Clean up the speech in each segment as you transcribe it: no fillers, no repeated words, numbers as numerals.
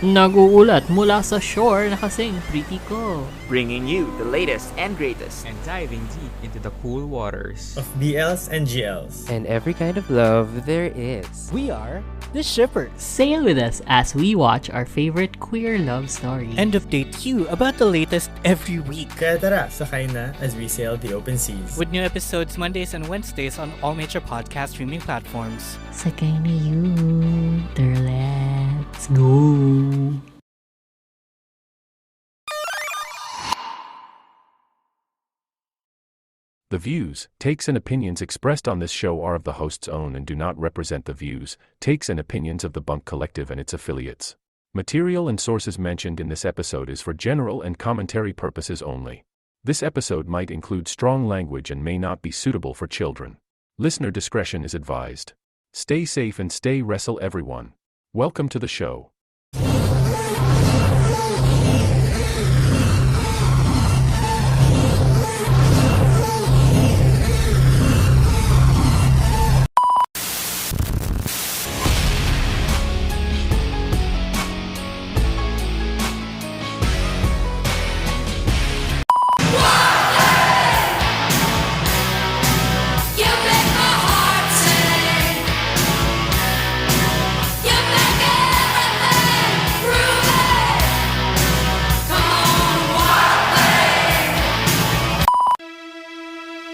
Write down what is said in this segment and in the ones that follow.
Naguulat mula sa shore na kasing pretty ko. Bringing you the latest and greatest. And diving deep into the cool waters of BLs and GLs. And every kind of love there is. We are the Shippers. Sail with us as we watch our favorite queer love stories. And update you about the latest every week. Kaya tara, sakay na as we sail the open seas. With new episodes Mondays and Wednesdays on all major podcast streaming platforms. Sakay na you. Let's go. The views, takes and opinions expressed on this show are of the host's own and do not represent the views, takes and opinions of the Bunk Collective and its affiliates. Material and sources mentioned in this episode is for general and commentary purposes only. This episode might include strong language and may not be suitable for children. Listener discretion is advised. Stay safe and stay wrestle everyone. Welcome to the show.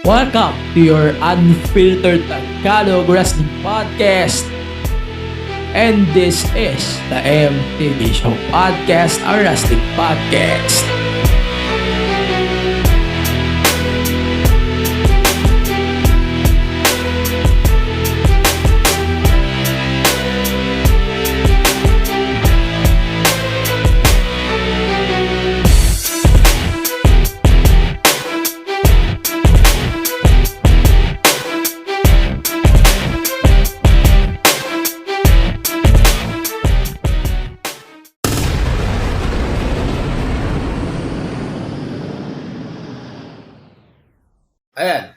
Welcome to your unfiltered Tagalog Wrestling Podcast. And this is the MTV Show Podcast, a wrestling podcast. Ayan.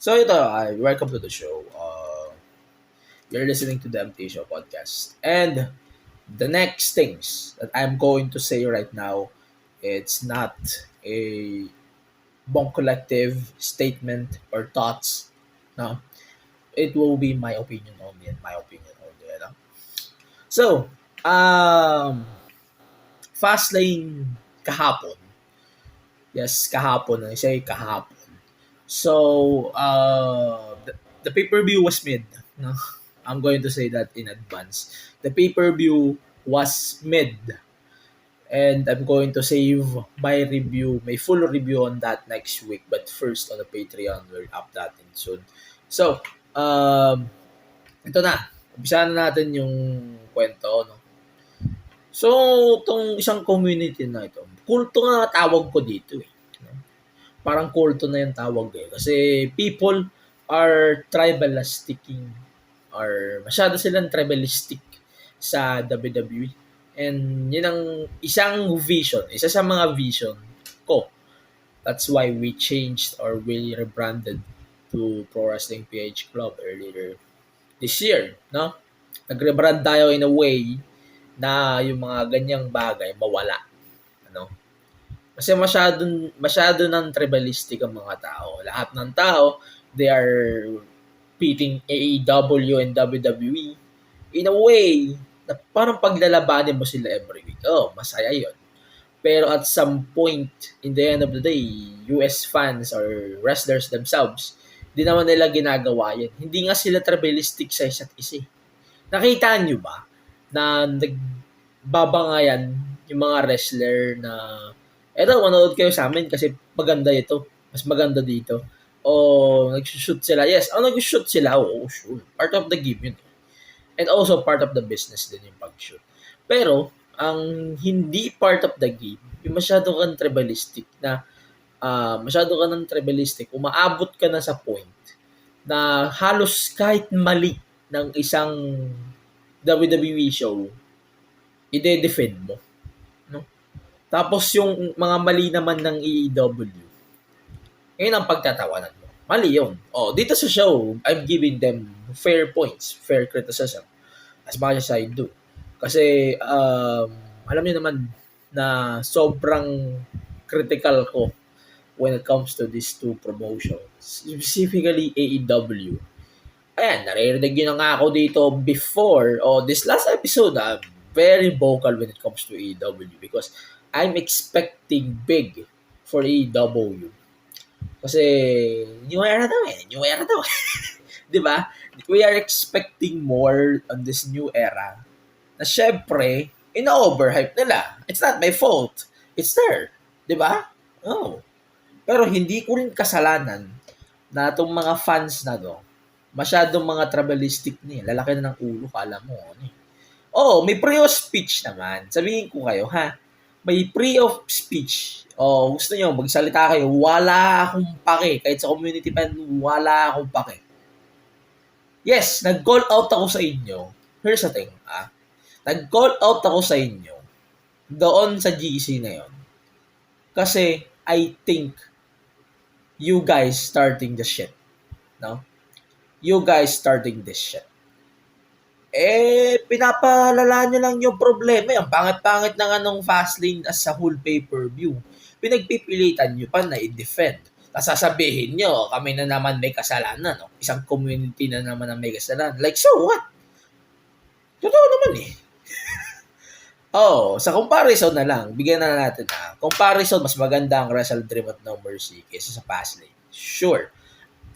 So ito, welcome to the show. You're listening to the MT Show podcast. And the next things that I'm going to say right now, it's not a Bong Collective statement or thoughts. No. It will be my opinion only and my opinion only. No? So, Fastlane kahapon. Yes, kahapon. I say kahapon. So, the pay-per-view was mid. No? I'm going to say that in advance. The pay-per-view was mid. And I'm going to save my review, my full review on that next week. But first, on the Patreon, we'll up that in soon. So, ito na. Umpisahan na natin yung kwento. No? So, itong isang community na ito, kulto na tawag ko dito eh. Parang kulto na yung tawag eh. Kasi people are tribalistic or masyado silang tribalistic sa WWE. And yun ang isang vision, isa sa mga vision ko. That's why we changed or we rebranded to Pro Wrestling PH Club earlier this year. No? Nag-rebrand tayo in a way na yung mga ganyang bagay mawala. Ano? Kasi masyado ng tribalistic ang mga tao. Lahat ng tao, they are pitting AEW and WWE in a way na parang paglalabanin mo sila every week. Oh, masaya yun. Pero at some point, in the end of the day, US fans or wrestlers themselves, di naman nila ginagawa yan. Hindi nga sila tribalistic sa isa't isa. Nakita nyo ba na nagbabangayan yung mga wrestler na eto, manood kayo sa amin kasi maganda ito. Mas maganda dito. O nag-shoot sila. Yes, nag-shoot sila. Oo, sure. Part of the game yun. And also part of the business din yung pag-shoot. Pero, ang hindi part of the game, yung masyado kang tribalistic na umaabot ka na sa point na halos kahit mali ng isang WWE show, ide-defend mo. No? Tapos yung mga mali naman ng AEW, yun ang pagtatawanan mo. Mali yun. Oh, dito sa show, I'm giving them fair points, fair criticism. as much as I do. Kasi, alam niyo naman na sobrang critical ko when it comes to these two promotions. Specifically, AEW. Ayan, naririnig nyo na nga ako dito before, this last episode, I'm very vocal when it comes to AEW because I'm expecting big for AEW. Kasi, new era daw. Diba? We are expecting more on this new era na syempre, ina-overhype nila. It's not my fault. It's there. Diba? Oh. Pero hindi ko rin kasalanan na itong mga fans na to, masyadong mga tribalistic ni. Lalaki na ng ulo, kala mo. May pre-of speech naman. Sabihin ko kayo, ha? May pre-of speech. Gusto nyo, magsalita kayo, wala akong pake. Kahit sa community fan, wala akong pake. Yes, nag-call out ako sa inyo. Here's the thing, nag-call out ako sa inyo doon sa GC na yon. Kasi, I think, you guys starting the shit. No? You guys starting this shit. Pinapalala nyo lang yung problema. Yung pangit-pangit ng anong Fastlane as sa whole pay-per-view. Pinagpipilitan nyo pa na i-defend. Tapos sasabihin nyo, kami na naman may kasalanan. No? Isang community na naman ang may kasalanan. Like, so what? Totoo naman eh. Sa comparison na lang, bigyan na natin comparison, mas maganda ang Wrestle Dream at No Mercy kaysa sa Fastlane. Sure.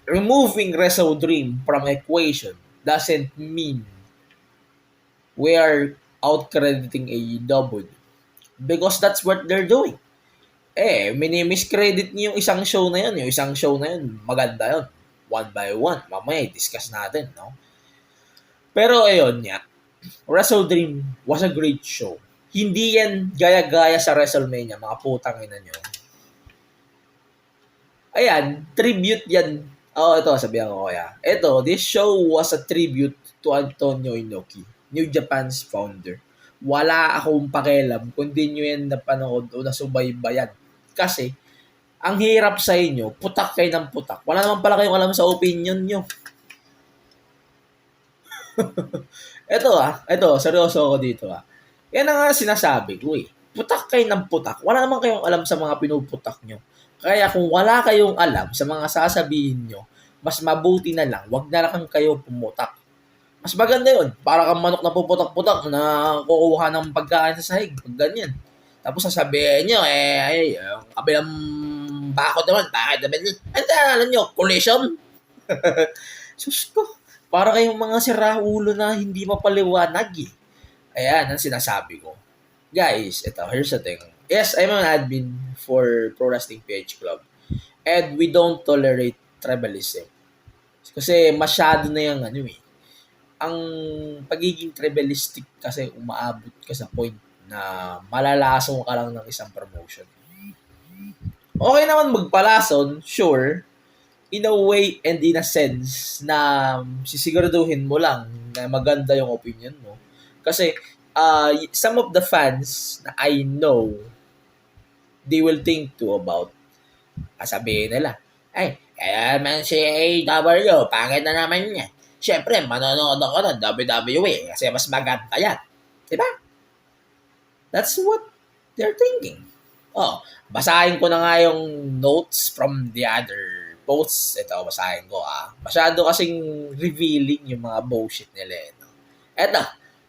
Removing Wrestle Dream from equation doesn't mean we are out-crediting AEW because that's what they're doing. Mini-miscredit niyo yung isang show na yun. Yung isang show na yun, maganda yun. One by one. Mamaya, discuss natin, no? Pero ayun nga, Wrestle Dream was a great show. Hindi yan gaya-gaya sa WrestleMania, mga putang ina nyo. Ayan, tribute yan. Ito, sabihan ko kaya. This show was a tribute to Antonio Inoki, New Japan's founder. Wala akong pakialam kung di nyo yan napanood o nasubaybayan. Kasi, ang hirap sa inyo, putak kayo ng putak. Wala naman pala kayong alam sa opinion nyo. Ito, seryoso ako dito Yan ang sinasabi ko Putak kayo ng putak. Wala naman kayong alam sa mga pinuputak nyo. Kaya kung wala kayong alam sa mga sasabihin nyo, mas mabuti na lang, wag na lang kayo pumutak. Mas maganda yun. Para kang manok na puputak-putak na kukuha ng pagkain sa sahig. Pag ganyan. Tapos sasabihin nyo, yung kabilang bakod naman, bakit naman yun? Alam nyo, collision? Sus ko. Para kayong mga siraulo na hindi mapaliwanag Ayan, ang sinasabi ko. Guys, here's the thing. Yes, I'm an admin for Pro Wrestling PH Club. And we don't tolerate tribalism. Kasi masyado na yung ang pagiging tribalistic kasi umaabot ka sa point na malalasong ka lang ng isang promotion. Okay naman magpalason, sure, in a way and in a sense na sisiguraduhin mo lang na maganda yung opinion mo. Kasi some of the fans na I know, they will think too about, sabihin nila, kaya man si AEW, pangit na naman niya. Siyempre, manonood ako ng WWE kasi mas maganda yan. Diba? That's what they're thinking. Basahin ko na nga yung notes from the other posts. Ito, basahin ko Masyado kasing revealing yung mga bullshit nila.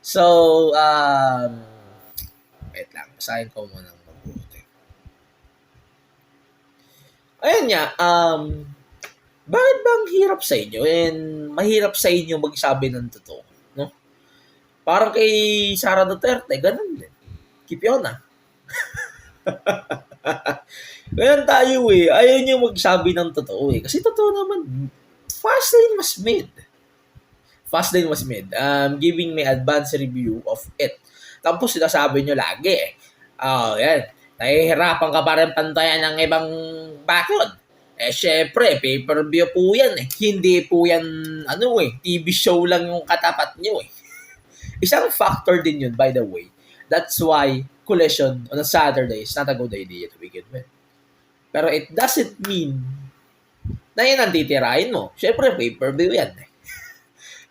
So, wait lang. Basahin ko muna ng mabuti. Ayun nga, bakit ba ang hirap sa inyo and mahirap sa inyo magsabi ng totoo? No? Parang kay Sara Duterte, ganun din. Keep yun Ganun tayo Ayaw niyo magsabi ng totoo Kasi totoo naman, Fastlane was made. Giving me advanced review of it. Tapos sinasabi nyo lagi yan. Nahihirapan ka pa rin pantayan ng ibang bakod. Syempre, pay-per-view po yan Hindi po yan, TV show lang yung katapat nyo Isang factor din yun, by the way. That's why Collision on a Saturday is not a good idea to begin with. Pero it doesn't mean na yan ang titirahin mo. Syempre, pay-per-view yan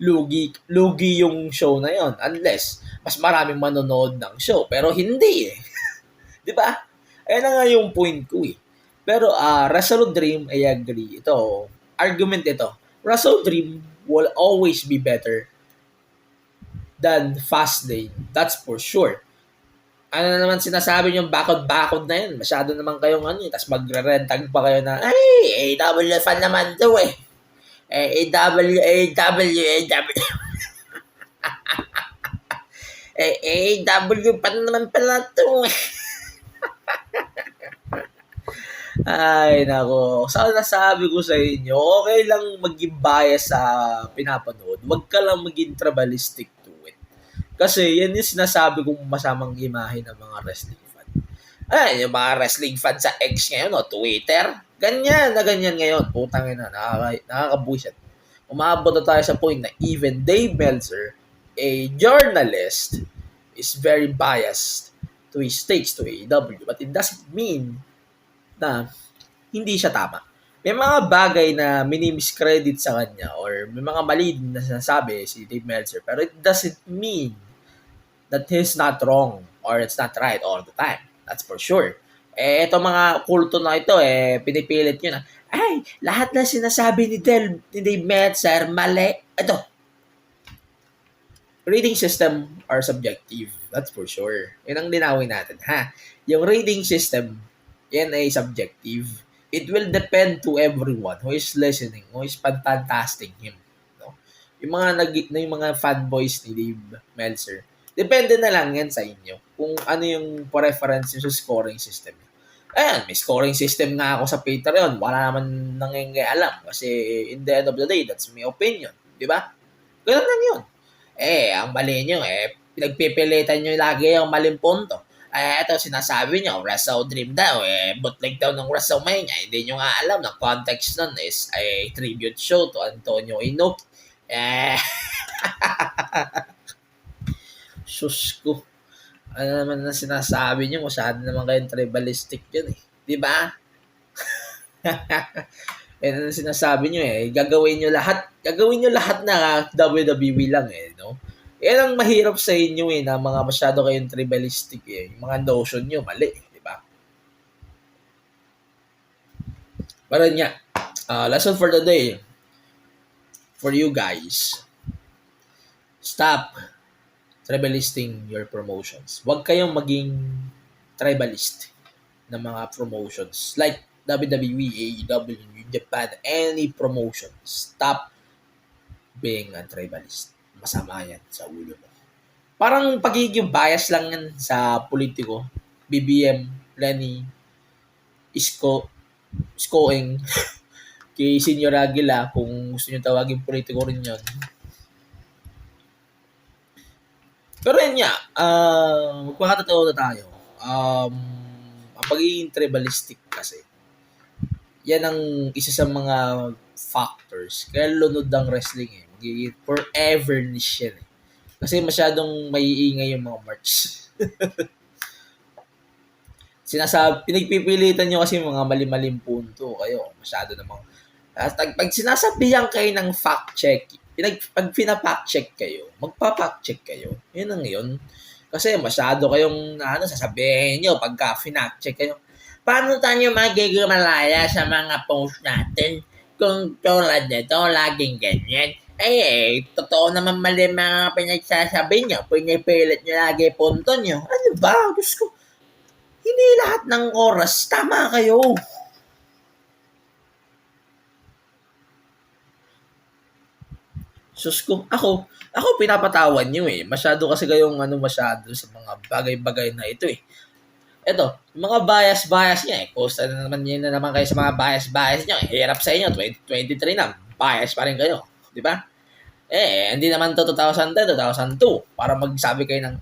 lugi yung show na yon unless mas maraming manonood ng show. Pero hindi eh. Di ba? Ayan na nga yung point ko eh. Pero Wrestle Dream, I agree. Ito, argument ito. Wrestle Dream will always be better than Fast Lane. That's for sure. Ano naman sinasabi nyo, bakod-bakod na yun. Masyado naman kayong tapos magre-rentag pa kayo na, ay, AW fan naman to eh. AW. AW pa naman pala to eh. Ay, nako. Sana sabi ko sa inyo, okay lang maging bias sa pinapanood. Huwag ka lang maging tribalistic to it. Kasi yan yung sinasabi kong masamang imahe ng mga wrestling fan. Ay, yung mga wrestling fan sa X ngayon, Twitter, ganyan ngayon. Putang ina, nakakabuisit. Umabot na tayo sa point na even Dave Meltzer, a journalist, is very biased to his takes to AEW. But it doesn't mean na hindi siya tama. May mga bagay na minimiscredit sa kanya or may mga mali na sinasabi si Dave Meltzer, pero it doesn't mean that he's not wrong or it's not right all the time. That's for sure. Ito mga kulto na ito, pinipilit nyo na, ay, lahat na sinasabi ni Dave Meltzer, mali. Ito, rating system are subjective. That's for sure. Yun ang linawin natin, ha? Yung rating system, yan ay subjective. It will depend to everyone who is listening, who is fantastic him. No? Yung mga fanboys ni Dave Meltzer, depende na lang yan sa inyo kung ano yung preference nyo sa scoring system. Ayan, may scoring system nga ako sa Patreon. Wala naman nangyayari kasi in the end of the day, that's my opinion. Di ba? Ganun lang yun. Ang mali nyo, pinagpipilitan nyo lagi yung maling punto. Ito sinasabi nyo, Wrestle Dream daw, bootleg daw ng WrestleMania. Hindi nyo nga alam na context nun is a tribute show to Antonio Inoki. Sus ko. Ano naman na sinasabi nyo, masyado naman kayong tribalistic yun eh. Di ba? Ano sinasabi nyo gagawin nyo lahat na WWE lang no? Yan ang mahirap sa inyo na mga masyado kayong tribalistic yung mga notion nyo, mali, di ba? Pero nga, lesson for the day, for you guys, stop tribalisting your promotions. Huwag kayong maging tribalist ng mga promotions. Like WWE, AEW, New Japan, any promotion. Stop being a tribalist. Masama yan sa ulo mo. Parang pagiging bias lang yan sa politiko. BBM, Lenny, Iskoing, kay Senior Aguila, kung gusto nyo tawagin politiko rin yun. Pero yun nga, magpakatotoo na tayo. Ang pagiging tribalistic kasi, yan ang isa sa mga factors. Kaya lunod ang wrestling magiging forever niche yan Kasi masyadong maiingay yung mga merch. Pinagpipilitan nyo kasi mga mali-maling punto kayo. Masyado namang, pag sinasabihan kayo ng fact check, pag pina-fact check kayo, magpa-fact check kayo. Yun ang yun. Kasi masyado kayong sasabihin nyo pagka pina-fact check kayo. Paano tayo magiging malaya sa mga post natin kung tulad nito, laging ganyan? Totoo naman mali mga pinagsasabi nyo. Pinipilit nyo lagi punto nyo. Ano ba? Diyos ko. Hindi lahat ng oras. Tama kayo. Sus ko, ako pinapatawan nyo Masyado kasi kayong masyado sa mga bagay-bagay na ito Ito, mga bias niya Post na naman kayo sa mga bias niyo Hirap sa inyo, 2023 na. Bias pa rin kayo. Di ba? Hindi naman to 2010, 2002 para magsabi kayo ng,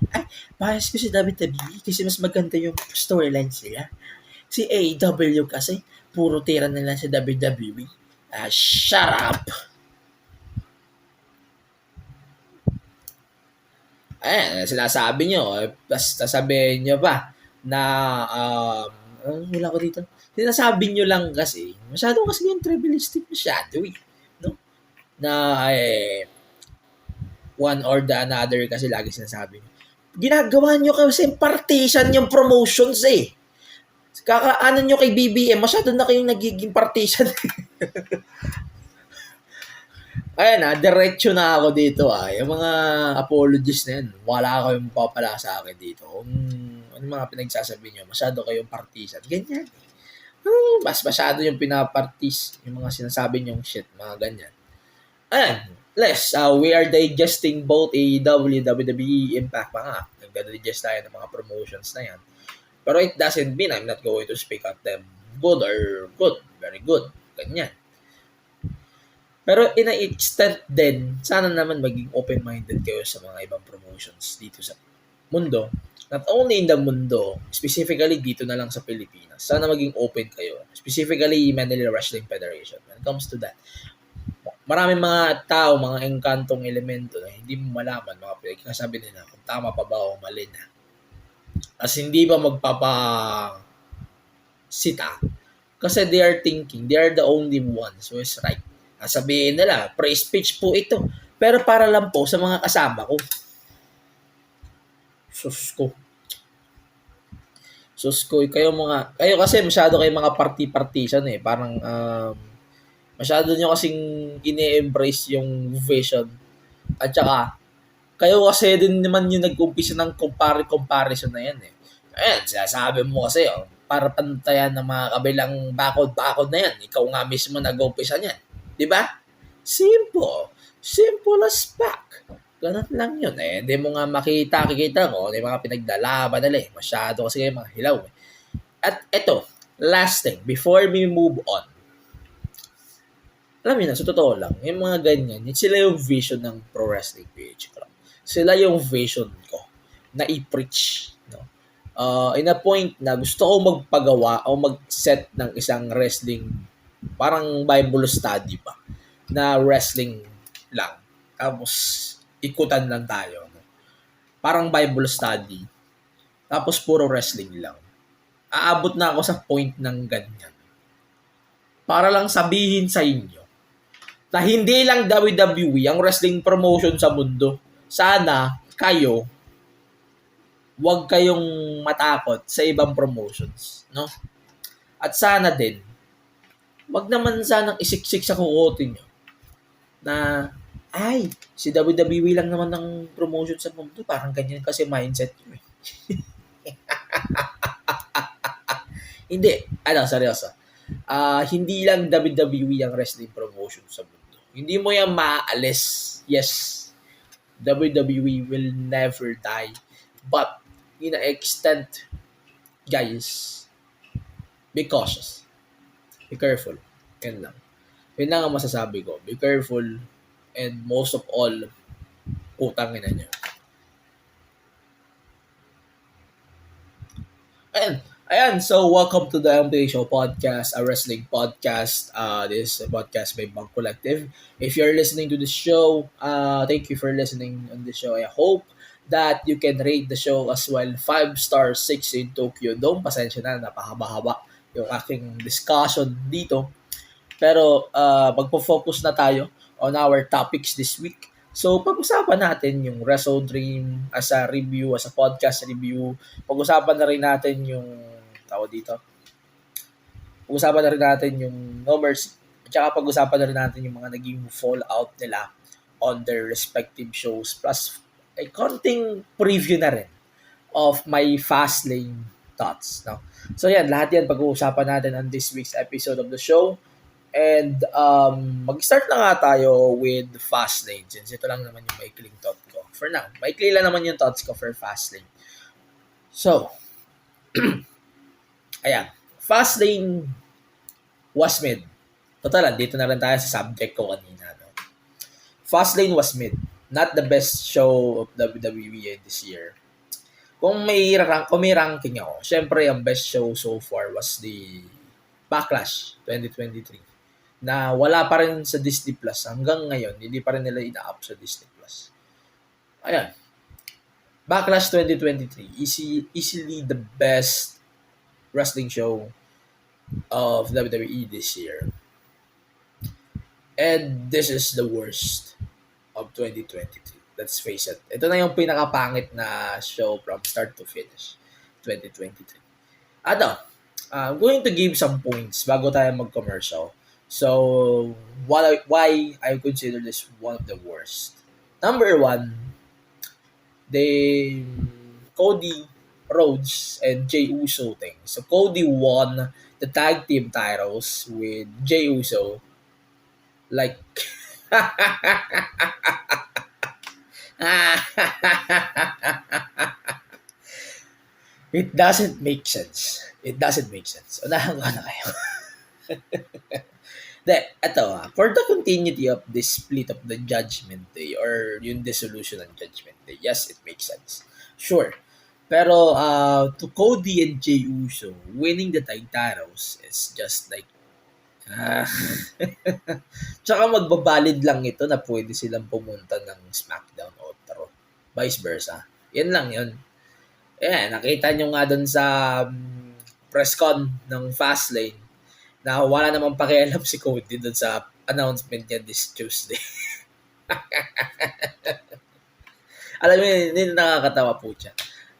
bias ko si WWE kasi mas maganda yung storyline sila. Si AEW kasi, puro tira nila sa WWE. Shut up! Sinasabi nyo, sasabihin nyo pa na, wala ko dito. Sinasabi nyo lang kasi, masyado kasi yung tribalistic masyado no? Na, one or the another kasi lagi sinasabi nyo. Ginagawa nyo kasi partisan yung promotions eh. Kakaano nyo kay BBM, masyado na kayong nagiging partisan. Ayan diretso na ako dito Yung mga apologies na yan, wala kayong papala sa akin dito. Ano mga pinagsasabi nyo, masyado kayong partisan. Ganyan. Mas masyado yung pinapartis, yung mga sinasabi nyong shit, mga ganyan. Ayan, we are digesting both AEW, WWE, Impact pa nga. Nagda-digest tayo ng mga promotions na yan. Pero it doesn't mean I'm not going to speak at them good or good, very good. Ganyan. Pero in a extent din, sana naman maging open-minded kayo sa mga ibang promotions dito sa mundo. Not only in the mundo, specifically dito na lang sa Pilipinas. Sana maging open kayo. Specifically, Manila Wrestling Federation. When it comes to that, maraming mga tao, mga engkantong elemento na hindi mo malaman, mga pinagsasabi nila kung tama pa ba o mali na. As hindi pa magpapasita. Kasi they are thinking, they are the only ones who is right. Sabihin nila, pre-speech po ito. Pero para lang po sa mga kasama ko. Sus ko. Kayo kasi masyado kayo mga party-partisan eh. Parang, masyado nyo kasing ine-embrace yung vision. At saka, kayo kasi din naman yung nag-umpisa ng comparison na yan eh. Ayan, sinasabi mo kasi, para pantayan ng mga kabilang bakod na yan. Ikaw nga mismo nag-umpisa niyan. Diba? Simple as fuck. Ganun lang yun eh. Hindi mo nga makita mo, hindi mga pinagdalaban nila eh. Masyado kasi kayo mga hilaw eh. At eto, last thing, before we move on, alam niyo na, sa totoo lang, yung mga ganyan, sila yung vision ng Pro Wrestling PH Club. Sila yung vision ko na i-preach. No? In a point na gusto ko magpagawa o mag-set ng isang wrestling, parang Bible study pa, na wrestling lang. Tapos, ikutan lang tayo. No? Parang Bible study. Tapos, puro wrestling lang. Aabot na ako sa point ng ganyan. Para lang sabihin sa inyo, na hindi lang WWE ang wrestling promotion sa mundo. Sana kayo, huwag kayong matakot sa ibang promotions. No? At sana din, wag naman sanang isiksik sa kukote nyo na, si WWE lang naman ng promotion sa mundo. Parang ganyan kasi mindset nyo eh. Hindi. Seryoso. Hindi lang WWE ang wrestling promotion sa mundo. Hindi mo yan maaalis. Yes, WWE will never die. But, in an extent, guys, be cautious. Be careful. Yan lang. Yun lang ang masasabi ko. Be careful. And most of all, utangin na nyo. Ayan. So, welcome to the MPA Show Podcast, a wrestling podcast. This is a podcast by Bang Collective. If you're listening to this show, thank you for listening on the show. I hope that you can rate the show as well. 5 stars, 6 in Tokyo Dome. Pasensya na, napahaba-haba yung aking discussion dito. Pero magpo-focus na tayo on our topics this week. So, pag-usapan natin yung Wrestle Dream as a review, as a podcast review. Pag-usapan na rin natin yung Pag-usapan na rin natin yung No Mercy. At saka pag-usapan na rin natin yung mga naging fallout nila on their respective shows. Plus, ay konting preview na rin of my Fastlane thoughts. No? So yan, lahat yan pag-uusapan natin on this week's episode of the show. And mag-start na nga tayo with Fastlane since ito lang naman yung maikling thought ko. For now, maikli lang naman yung thoughts ko for Fastlane. So, ayan, Fastlane was mid. Total, dito na rin tayo sa subject ko kanina. No? Fastlane was mid. Not the best show of WWE this year. Kung may ranking ako, syempre ang best show so far was the Backlash 2023 na wala pa rin sa Disney Plus. Hanggang ngayon, hindi pa rin nila ina-up sa Disney Plus. Ayan. Backlash 2023, easily the best wrestling show of WWE this year. And this is the worst of 2023. Let's face it. Ito na yung pinakapangit na show from start to finish. 2023. I'm going to give some points bago tayo mag-commercial. So, why I consider this one of the worst. Number one, Cody Rhodes and Jey Uso thing. So, Cody won the tag team titles with Jey Uso. Like, it doesn't make sense. Unahan ko na kayo. For the continuity of this split of the Judgment Day or yung dissolution ng Judgment Day, yes, it makes sense. Sure. Pero to Cody and Jey Uso, winning the tag titles is just like tsaka magbabalid lang ito na pwede silang pumunta ng SmackDown o Raw. Vice versa. Yan lang yun. Nakita nyo nga dun sa press con ng Fastlane na wala namang pakialam si Cody dun sa announcement niya this Tuesday. Alam mo yun, nakakatawa po siya.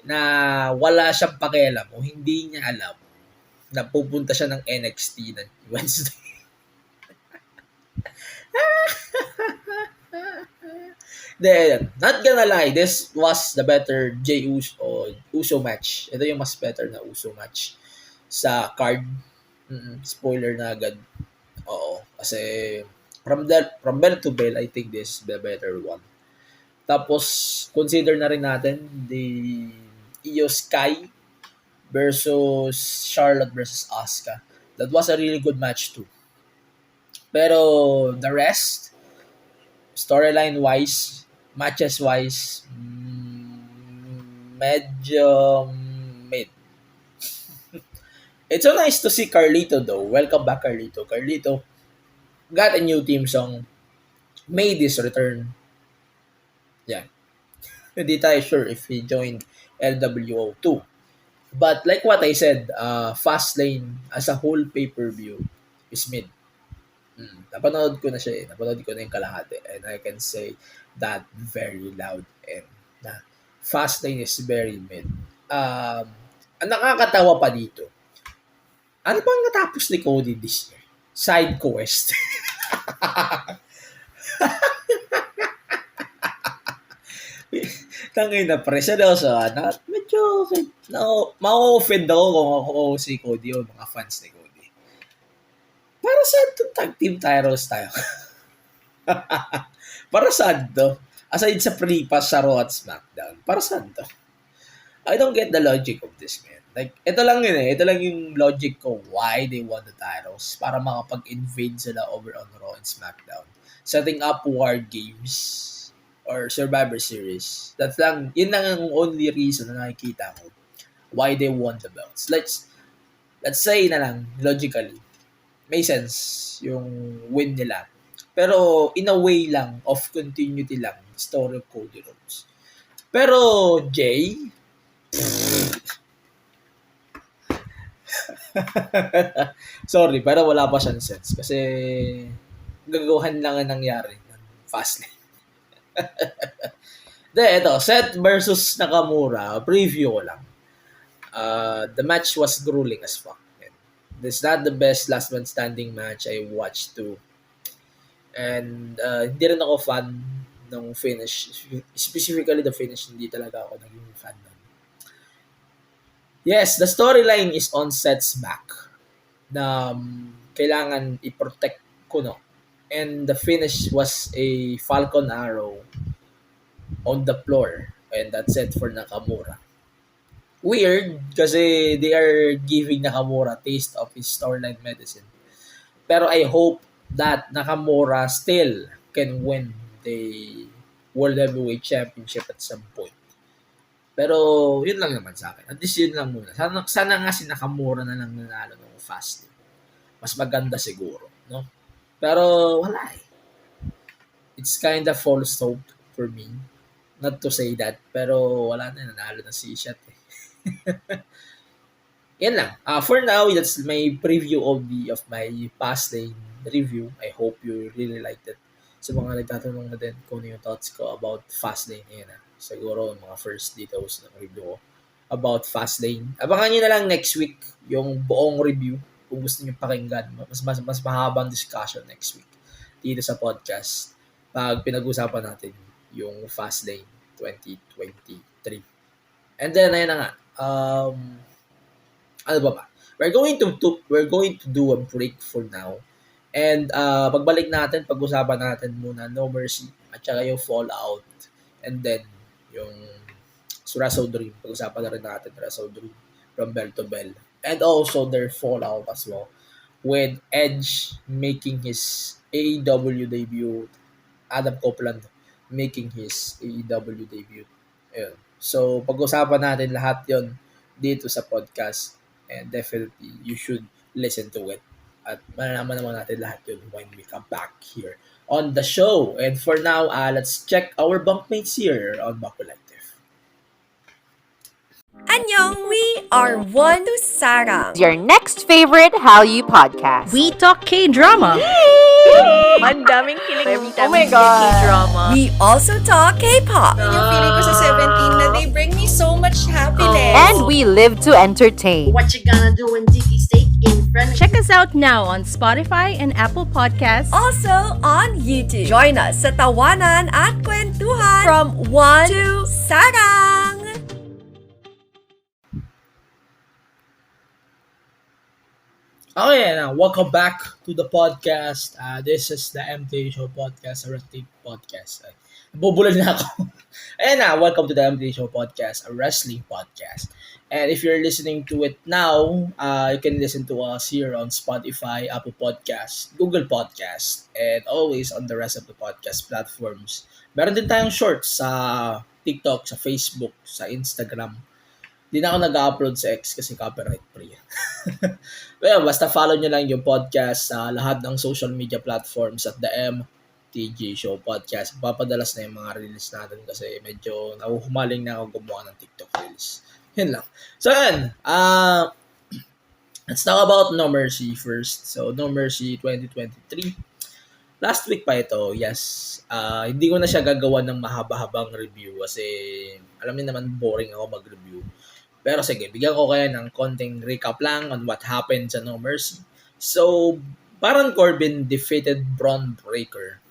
Na wala siyang pakialam o hindi niya alam na pupunta siya ng NXT na Wednesday. Not gonna lie, this was the better Jey Uso match. Ito yung mas better na Uso match sa card. Spoiler na agad. Oo. Kasi from bell to bell, I think this is the better one. Tapos, consider na rin natin the Io Sky versus Charlotte versus Asuka. That was a really good match too. Pero the rest, storyline-wise, matches-wise, medyo mid. It's so nice to see Carlito though. Welcome back, Carlito. Carlito got a new theme song. Made his return. Yeah. Hindi tayo sure if he joined LWO too. But like what I said, Fastlane as a whole pay-per-view is mid. Napanood ko na siya Napanood ko na yung kalahati. And I can say that very loud and Fastlane is very mid. Ang nakakatawa pa dito, ano pang natapos ni Cody this year? Side quest. Tangay na pre, seryoso, medyo, ma-offend ako kung ako si Cody o mga fans ni Cody. Para saan itong tag team titles tayo? Para saan to? Aside sa pre-pass sa Raw at SmackDown, para saan to? I don't get the logic of this, man. Like, ito lang yun Ito lang yung logic ko why they won the titles. Para makapag-invade sila over on Raw and SmackDown. Setting up War Games or Survivor Series. That's lang, yun lang ang only reason na nakikita ko why they won the belts. Let's say na lang, logically, may sense yung win nila. Pero in a way lang, of continuity lang, story of Cody Rhodes. Pero Jay, sorry, pero wala pa siyang sense kasi gagawahan lang ang nangyari ng Fastlane. Ito, Seth versus Nakamura, preview ko lang. The match was grueling as fuck. This is not the best last man standing match I watched too. And hindi rin ako fan ng finish. Specifically the finish, hindi talaga ako naging fan nun. Yes, the storyline is on Seth's back na kailangan i-protect Kuno. And the finish was a Falcon Arrow on the floor. And that's it for Nakamura. Weird kasi they are giving Nakamura a taste of his storyline medicine. Pero I hope that Nakamura still can win the World Heavyweight Championship at some point. Pero yun lang naman sa akin. At least yun lang muna. Sana nga si Nakamura na lang nanalo ng Fastlane. Mas maganda siguro, no? Pero wala It's kind of false hope for me. Not to say that, pero wala na, nanalo na si Seth Yan lang. For now, that's my preview of my Fastlane review. I hope you really liked it. sa mga nagtatanong na din kung ano yung thoughts ko about Fastlane. Ayan na. Siguro mga first details ng review ko about Fastlane. Abangan nyo na lang next week yung buong review kung gusto nyo pakinggan. Mas mahabang discussion next week dito sa podcast pag pinag-usapan natin yung Fastlane 2023. And then, ayun na nga. Ano ba? We're going to do a break for now. And pagbalik natin, pag-usapan natin muna No Mercy at saka yung Fallout. And then, yung Wrestle Dream. Pag-usapan na rin natin Wrestle Dream from Bell to Bell. And also their Fallout as well. With Edge making his AEW debut. Adam Copeland making his AEW debut. Ayun. So, pag-usapan natin lahat yon dito sa podcast. And definitely, you should listen to it. At malalaman naman natin lahat yun when we come back here on the show. And for now, let's check our bunkmates here on Back Collective. Annyeong, we are One to Sarang. Your next favorite Hallyu podcast. We talk K-drama. Ang daming kilig every time oh my God. K-drama. We also talk K-pop. Yung feeling ko sa 17 na they bring me so much happiness. And we live to entertain. What you gonna do when Dicky steak in front of Check us out now on Spotify and Apple Podcasts. Also on YouTube. Join us sa Tawanan at Kwentuhan from One to Sarang. Okay, now welcome back to the podcast. This is the MTA Show Podcast, a wrestling podcast. Bubulol na ako. Ayan na, welcome to the MTA Show Podcast, a wrestling podcast. And if you're listening to it now, you can listen to us here on Spotify, Apple Podcasts, Google Podcasts, and always on the rest of the podcast platforms. Meron din tayong shorts sa TikTok, sa Facebook, sa Instagram. Di na ako nag-upload sa X kasi copyright free. Well, basta follow nyo lang yung podcast sa lahat ng social media platforms at the MTG Show Podcast. Papadalas na yung mga reels natin kasi medyo nahuhumaling na ako gumawa ng TikTok reels. Yun lang. So, yun. Let's talk about No Mercy first. So, No Mercy 2023. Last week pa ito, yes. Hindi ko na siya gagawa ng mahaba-habang review kasi alam niyo naman boring ako mag-review. Pero sige, bigyan ko kaya ng konting recap lang on what happened sa No Mercy. So, Baron Corbin defeated Braun Breaker.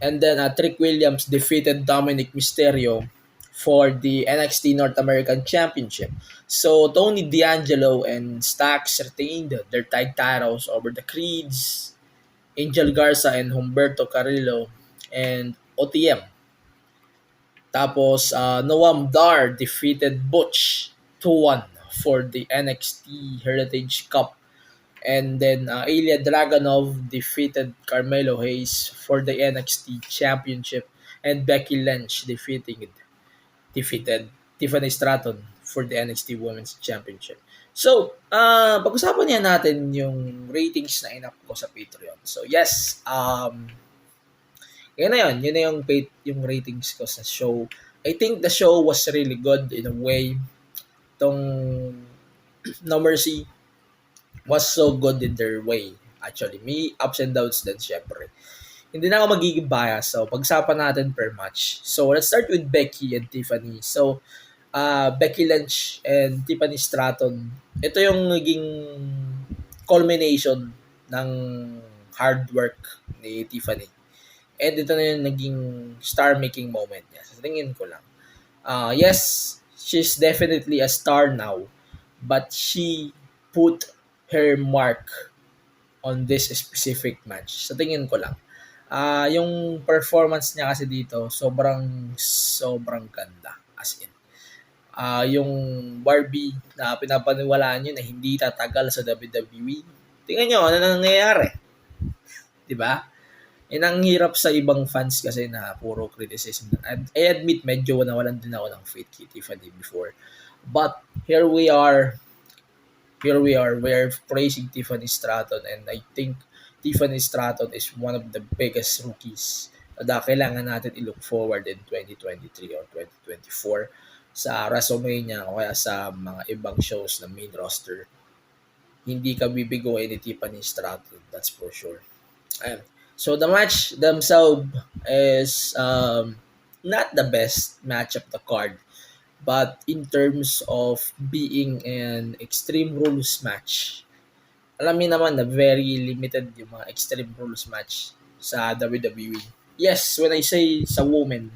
And then Trick Williams defeated Dominic Mysterio for the NXT North American Championship. So, Tony D'Angelo and Stax retained their tag titles over the Creeds, Angel Garza and Humberto Carrillo, and OTM. Tapos, Noam Dar defeated Butch 2-1 for the NXT Heritage Cup. And then Ilya Dragunov defeated Carmelo Hayes for the NXT Championship. And Becky Lynch defeated Tiffany Stratton for the NXT Women's Championship. So, pag-usapan niya natin yung ratings na inap ko sa Patreon. So, yes, yun na yung ratings ko sa show. I think the show was really good in a way. Tong No Mercy was so good in their way. Actually, may ups and downs din syempre. Hindi na ako magiging bias. So, pag-usapan natin per match. So, let's start with Becky and Tiffany. So, Becky Lynch and Tiffany Stratton. Ito yung naging culmination ng hard work ni Tiffany. And ito na yung naging star-making moment niya. Sa tingin ko lang. Yes, she's definitely a star now, but she put her mark on this specific match. Sa tingin ko lang. Yung performance niya kasi dito, sobrang ganda. As in. Yung Barbie na pinapaniwalaan nyo na hindi tatagal sa WWE. Tingnan nyo, ano nangyayari? Diba? Ang hirap sa ibang fans kasi na puro criticism. And I admit, medyo nawalan din ako ng faith kay Tiffany before. But here we are. We're praising Tiffany Stratton, and I think Tiffany Stratton is one of the biggest rookies na kailangan natin i-look forward in 2023 or 2024 sa WrestleMania o kaya sa mga ibang shows na main roster. Hindi ka bibiguin ni Tiffany Stratton, that's for sure. Ayan. So the match themselves is not the best match of the card, but in terms of being an Extreme Rules match, alam niyo naman na very limited yung mga Extreme Rules match sa WWE. Yes, when I say sa women,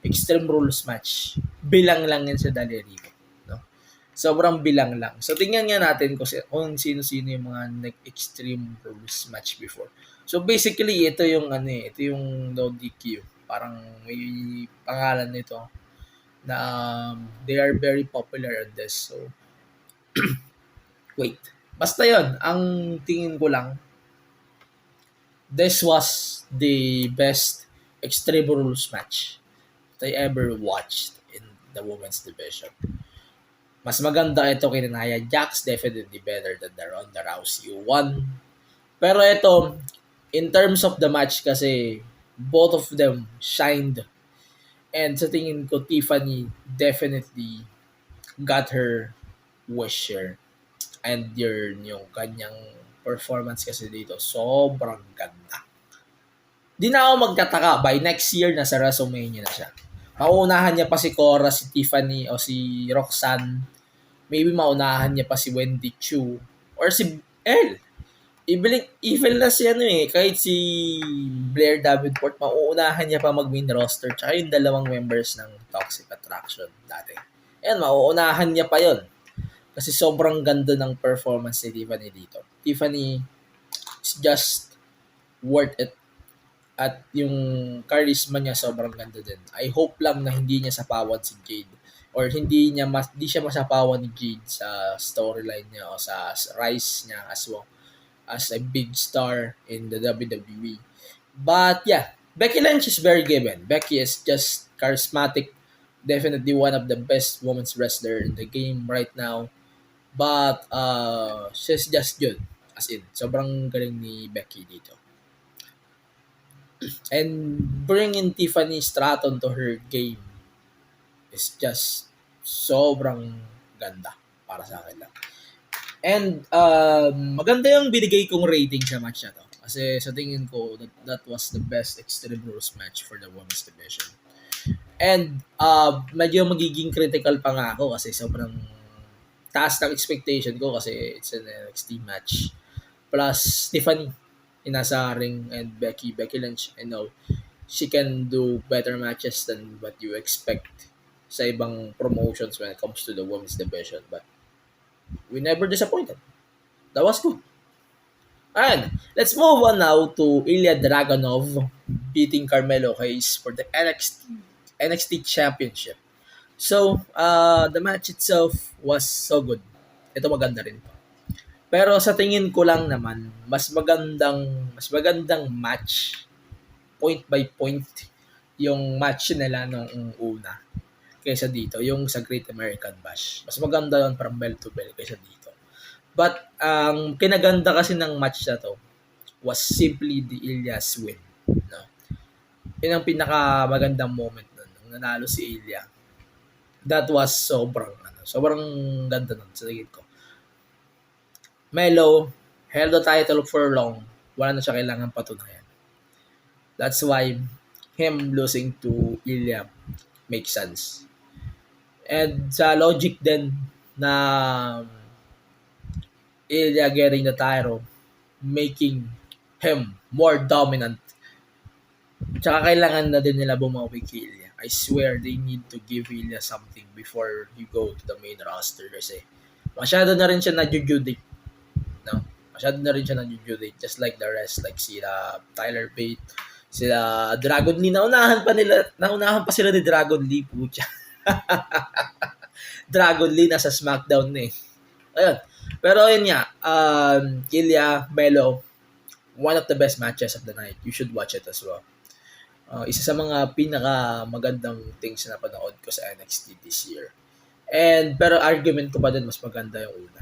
Extreme Rules match, bilang lang yan sa daliri ko. No? Sobrang bilang lang. So, tingnan nga natin kung sino-sino yung mga Extreme Rules match before. So, basically, ito yung no DQ. Parang may pangalan nito na they are very popular on this. So, wait. Basta yon, ang tingin ko lang, this was the best Extreme Rules match that I ever watched in the women's division. Mas maganda ito kay Nia Jax, definitely better than the Ronda Rousey 1. Pero ito, in terms of the match kasi, both of them shined. And sa tingin ko, Tiffany definitely got her wish here. And yung kanyang performance kasi dito, sobrang ganda. Di na ako magtataka, by next year, nasa WrestleMania na siya. Mauunahan niya pa si Cora, si Tiffany, o si Roxanne. Maybe maunahan niya pa si Wendy Chu, or si Elle. Evil na si kahit si Blair Davenport, mauunahan niya pa mag-main roster, tsaka yung dalawang members ng Toxic Attraction dati. Ayan, mauunahan niya pa yon. Kasi sobrang ganda ng performance ni Tiffany dito. Tiffany is just worth it. At yung charisma niya sobrang ganda din. I hope lang na hindi niya sapawan si Jade. Or hindi siya masapawan ni Jade sa storyline niya o sa rise niya as well as a big star in the WWE. But yeah, Becky Lynch is very given. Becky is just charismatic. Definitely one of the best women's wrestler in the game right now. But she's just good. As in, sobrang galing ni Becky dito. And bringing Tiffany Stratton to her game is just sobrang ganda para sa akin lang. And maganda yung binigay kong rating sa match na to. Kasi sa tingin ko, that was the best Extreme Rules match for the women's division. And medyo magiging critical pa nga ako kasi sobrang taas ng expectation ko kasi it's an NXT match. Plus, Tiffany, inasaring, and Becky Lynch, I know, she can do better matches than what you expect sa ibang promotions when it comes to the women's division. But, we never disappointed. That was good. And, let's move on now to Ilya Dragunov beating Carmelo Hayes for the NXT Championship. So, the match itself was so good. Ito maganda rin. Pero sa tingin ko lang naman, mas magandang match, point by point, yung match nila nung una kaysa dito, yung sa Great American Bash. Mas maganda yun from bell to bell kaysa dito. But, ang kinaganda kasi ng match na to was simply the Ilya's win. No? Yun ang pinakamagandang moment nun, nung nanalo si Ilya. That was sobrang ganda nun sa tingin ko. Melo held the title for long. Wala na siya kailangan patunayan. That's why him losing to Ilya makes sense. And sa logic din na Ilya getting the title, making him more dominant. Tsaka kailangan na din nila bumawi kay Ilya. I swear they need to give Ilya something before you go to the main roster kasi masyado na rin siya na-judgate. No? Masyado na rin siya na-judgate just like the rest, like sila Tyler Bate, sila Dragon Lee. Naunahan pa sila ni Dragon Lee, pucha. Dragon Lee nasa SmackDown na eh. Ayun. Pero yun nga, Ilya, Melo, one of the best matches of the night. You should watch it as well. Isa sa mga pinakamagandang things na napanood ko sa NXT this year. Pero argument ko pa din mas maganda yung una.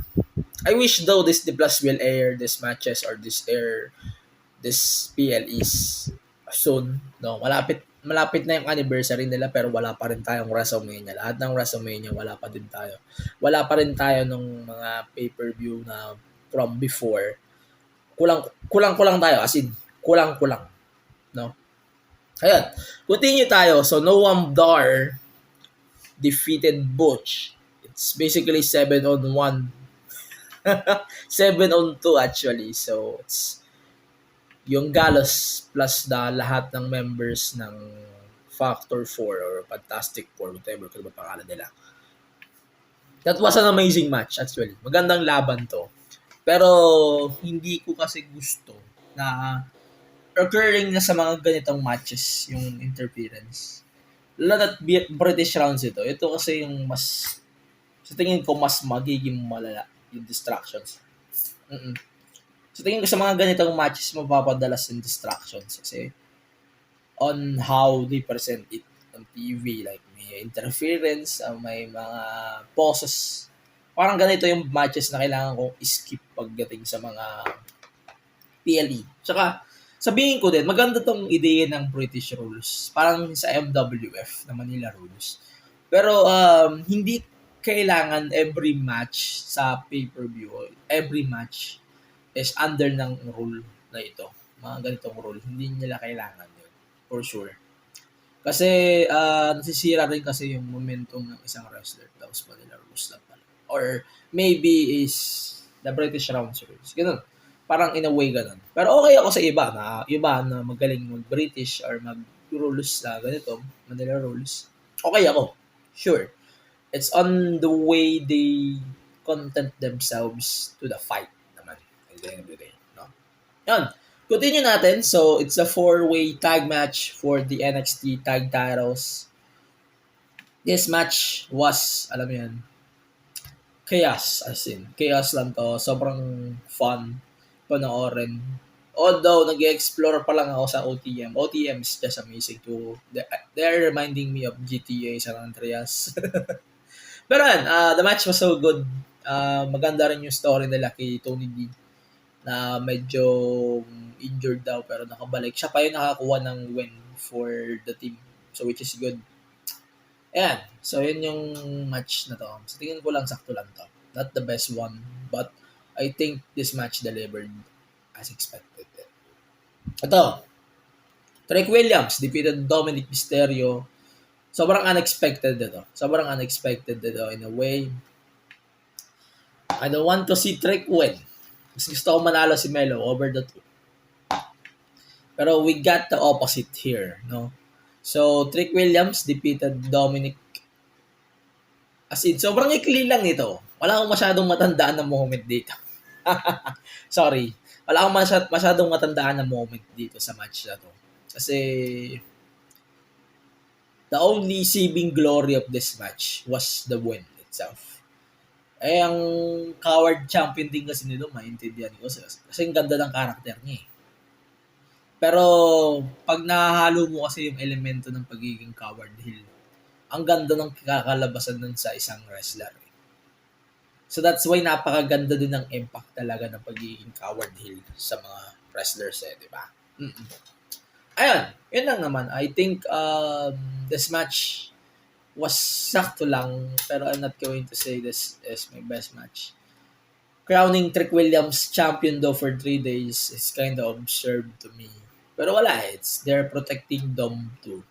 I wish though Disney Plus will air these matches or this PLEs soon. No, malapit na yung anniversary nila pero wala pa rin tayong WrestleMania. Lahat ng WrestleMania wala pa rin tayo nung mga pay-per-view na from before. Kulang tayo, as in kulang. No? Ayan. Continue tayo. So, Noam Dar defeated Butch. It's basically 7-on-1. 7-on-2 actually. So, it's yung Gallows plus lahat ng members ng Factor 4 or Fantastic 4, whatever kung ba pangalan nila. That was an amazing match actually. Magandang laban to. Pero hindi ko kasi gusto na occurring na sa mga ganitong matches yung interference. Lalo at British rounds ito. Ito kasi yung mas, sa tingin ko, mas magiging malala yung distractions. Sa tingin ko sa mga ganitong matches, mapapadalas yung distractions. Kasi on how they present it on TV, like may interference, may mga pauses. Parang ganito yung matches na kailangan kong skip pagdating sa mga PLE. Tsaka, sabihin ko din, maganda tong ideya ng British rules. Parang sa MWF na Manila rules. Pero hindi kailangan every match sa pay-per-view, every match is under ng rule na ito. Mga ganitong rule. Hindi nila kailangan yun. For sure. Kasi nasisira rin kasi yung momentum ng isang wrestler. Tapos Manila rules lang pala. Or maybe is the British rounds rules. Ganun. Parang in a way ganun. Pero okay ako sa iba na magaling mag-British or mag-rules na ganito, Manila rules. Okay ako. Sure. It's on the way they content themselves to the fight naman. At the end of the day. No? Yan. Continue natin. So, it's a 4-way tag match for the NXT tag titles. This match was, alam mo yan, chaos as in. Chaos lang to. Sobrang fun panoorin. Although, nag-explore pa lang ako sa OTM. OTM is just amazing too. They're reminding me of GTA San Andreas. Pero the match was so good. Maganda rin yung story nila kay Tony D na medyo injured daw pero nakabalik. Siya pa yung nakakuha ng win for the team. So, which is good. Ayan. So, yun yung match na to. So, tingin ko lang sakto lang to. Not the best one, but I think this match delivered as expected. Ito, Trick Williams defeated Dominic Mysterio. Sobrang unexpected ito. Sobrang unexpected ito in a way. I don't want to see Trick win. Mas gusto ko manalo si Melo over the two. Pero we got the opposite here, no? So, Trick Williams defeated Dominic. As in, sobrang ikli lang ito. Wala akong masyadong matandaan na moment dito. Sorry. Wala akong masyadong matandaan na moment dito sa match na to. Kasi the only saving glory of this match was the win itself. Eh, ang coward champion din kasi nito, maintindihan ko. Kasi ang ganda ng karakter niya eh. Pero pag nahalo mo kasi yung elemento ng pagiging coward heel, ang ganda ng kakalabasan nun sa isang wrestler. So that's why napakaganda din ng impact talaga ng pagiging coward heel sa mga wrestlers eh, di ba? Ayun, yun lang naman. I think this match was sakto lang, pero I'm not going to say this is my best match. Crowning Trick Williams champion though for 3 days is kind of absurd to me. Pero wala, they're protecting Dom too.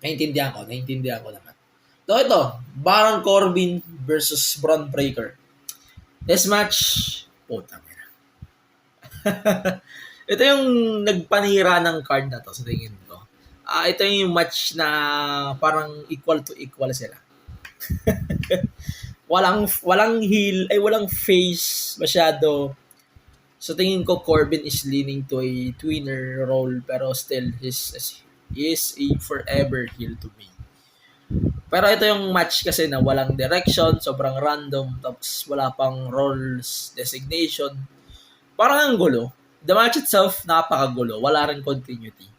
Naintindihan ko naman. So ito, Baron Corbin versus Braun Breaker. This match, putang ina. Ito yung nagpanira ng card na to sa tingin ko. Ito yung match na parang equal to equal sila. walang heel, walang face masyado. So tingin ko Corbin is leaning to a tweener role pero still he is a forever heel to me. Pero ito yung match kasi na walang direction, sobrang random, tapos wala pang roles designation. Parang ang gulo. The match itself, napakagulo. Wala rin continuity.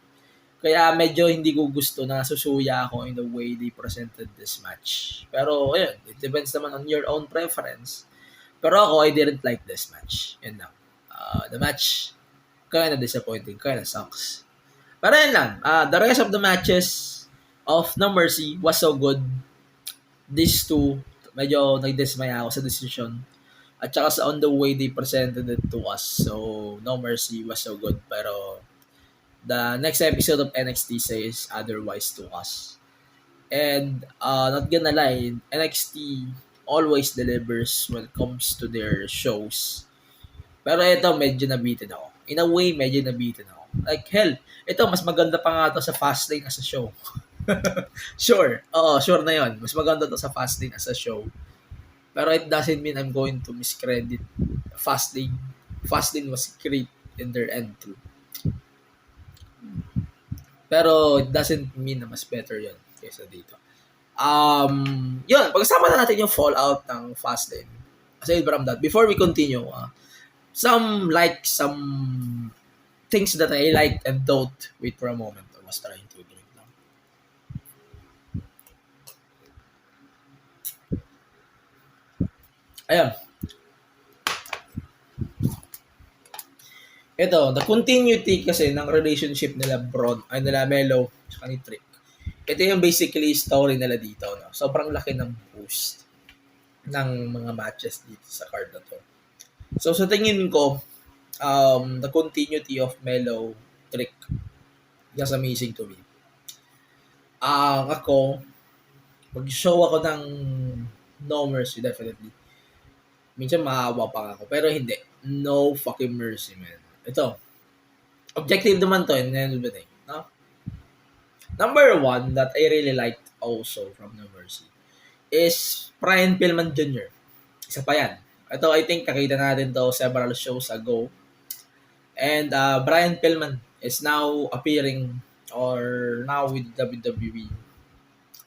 Kaya medyo hindi ko gusto na susuya ako in the way they presented this match. Pero, ayun, it depends naman on your own preference. Pero ako, I didn't like this match. Yun lang. The match, kinda disappointing, kinda sucks. Pero yun lang. The rest of the matches of No Mercy was so good. These two, medyo nagdismaya ako sa decision. At saka on the way they presented it to us. So, No Mercy was so good. Pero the next episode of NXT says otherwise to us. And not gonna lie, NXT always delivers when it comes to their shows. Pero ito, medyo nabitin ako. In a way, medyo nabitin ako. Like, hell, ito, mas maganda pa nga to sa Fastlane as a show. Sure. Oo, sure na yon. Mas maganda to sa Fastlane as a show. Pero it doesn't mean I'm going to miscredit Fastlane. Fastlane was great in their end too. Pero it doesn't mean na mas better yon kaysa dito. Yun, pag-usapan na natin yung fallout ng Fastlane. Aside from that, before we continue, some things that I liked and don't. Wait for a moment. I was trying to drink now. Ayan. Ito, the continuity kasi ng relationship nila nila Melo at ni Trick. Ito yung basically story nila dito. No? Sobrang laki ng boost ng mga matches dito sa card na to. So sa tingin ko, the continuity of Melo, Trick, that's amazing to me. Ako, mag-show ako ng No Mercy, definitely. Minsan maawa pa ako, pero hindi. No fucking mercy, man. Ito, objective naman to in the end of the day. No? Number one that I really liked also from No Mercy is Brian Pillman Jr. Isa pa yan. Ito, I think, nakita natin to several shows ago. And Brian Pillman is now appearing or now with WWE.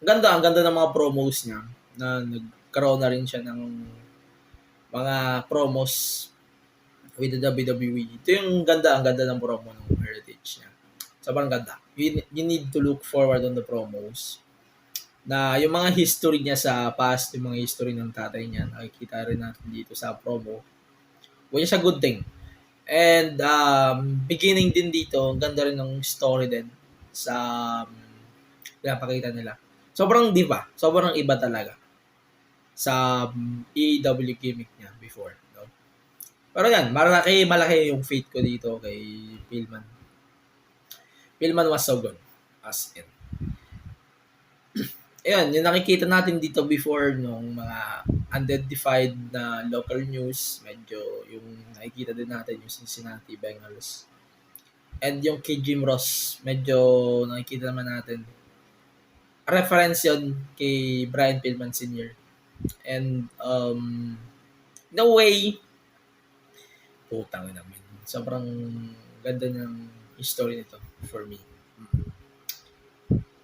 Ang ganda ng mga promos niya na nagkaroon na rin siya ng mga promos with the WWE. Ito yung ang ganda ng promo ng Heritage niya. Sobrang ganda. You need to look forward on the promos. Na yung mga history niya sa past, yung mga history ng tatay niya, nakikita rin natin dito sa promo. Which is a good thing. And beginning din dito, ang ganda rin ng story din sa pinapakita nila. Sobrang diba. Sobrang iba talaga sa AEW gimmick niya before. No? Pero yan, malaki yung faith ko dito kay Pillman. Pillman was so good. As in. Ayan, yung nakikita natin dito before nung mga unidentified na local news, medyo yung nakikita din natin yung Cincinnati Bengals. And yung kay Jim Ross, medyo nakikita naman natin. Reference yun kay Brian Pillman Sr. And in a way, putang namin. Sobrang ganda ng history nito for me.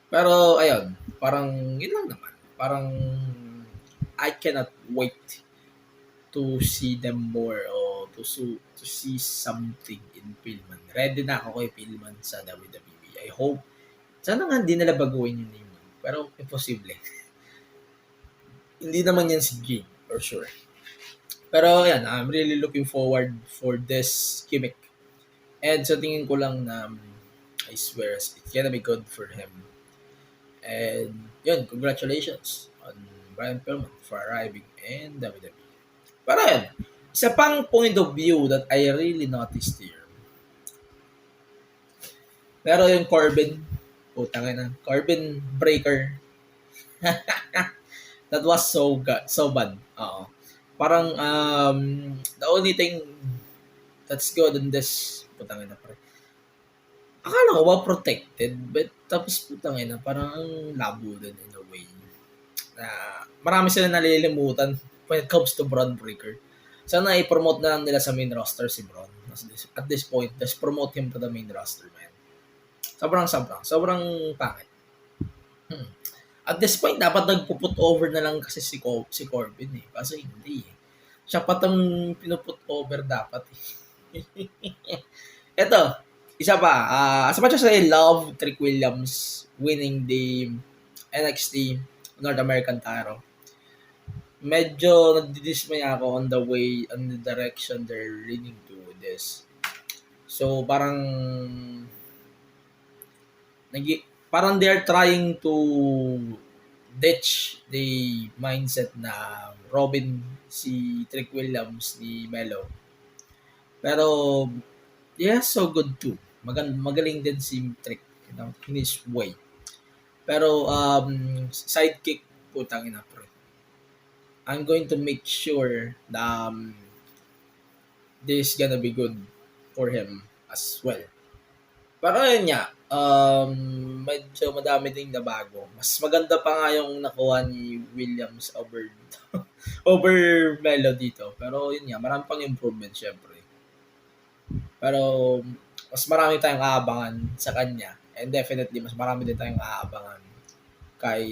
Pero ayun, parang yun lang naman. Parang I cannot wait to see them more or to see something in Pillman. Ready na ako kay Pillman sa WWE. I hope sana nga hindi nila baguhin yung name. Pero imposible. Hindi naman yan si Jim, for sure. Pero yan, I'm really looking forward for this gimmick. And sa tingin ko lang na I swear it's gonna be good for him. And yun, congratulations on Brian Pillman for arriving in WWE. Pero yun, isa pang point of view that I really noticed here. Pero yung Corbin, putang ina, Corbin Breaker. That was so bad. Parang the only thing that's good in this, putang ina pre. Akala ko ba protected, but tapos putang ina, parang labo din in a way. Marami sila nalilimutan when it comes to Braun Breaker. Sana i-promote na lang nila sa main roster si Braun. At this point, just promote him to the main roster, man. Sobrang pangit. At this point, dapat nagpuput over na lang kasi si Corbin eh. Kasi hindi eh. Siya patang pinuput over dapat eh. Eto, isa pa. As much as I love Trick Williams winning the NXT North American title, medyo nadidismay ako on the direction they're leaning to with this. So, parang they're trying to ditch the mindset na Robin si Trick Williams ni Melo. Pero yeah, so good too. Magaling din si Trick, in his way. Pero sidekick, putang ina pre. I'm going to make sure that this is gonna be good for him as well. Pero yun nga, medyo madami ding nabago. Mas maganda pa nga yung nakuha ni Williams over Melo dito. Pero yun nga, marami pang improvement syempre. Pero mas marami tayong aabangan sa kanya. And definitely, mas marami din tayong aabangan kay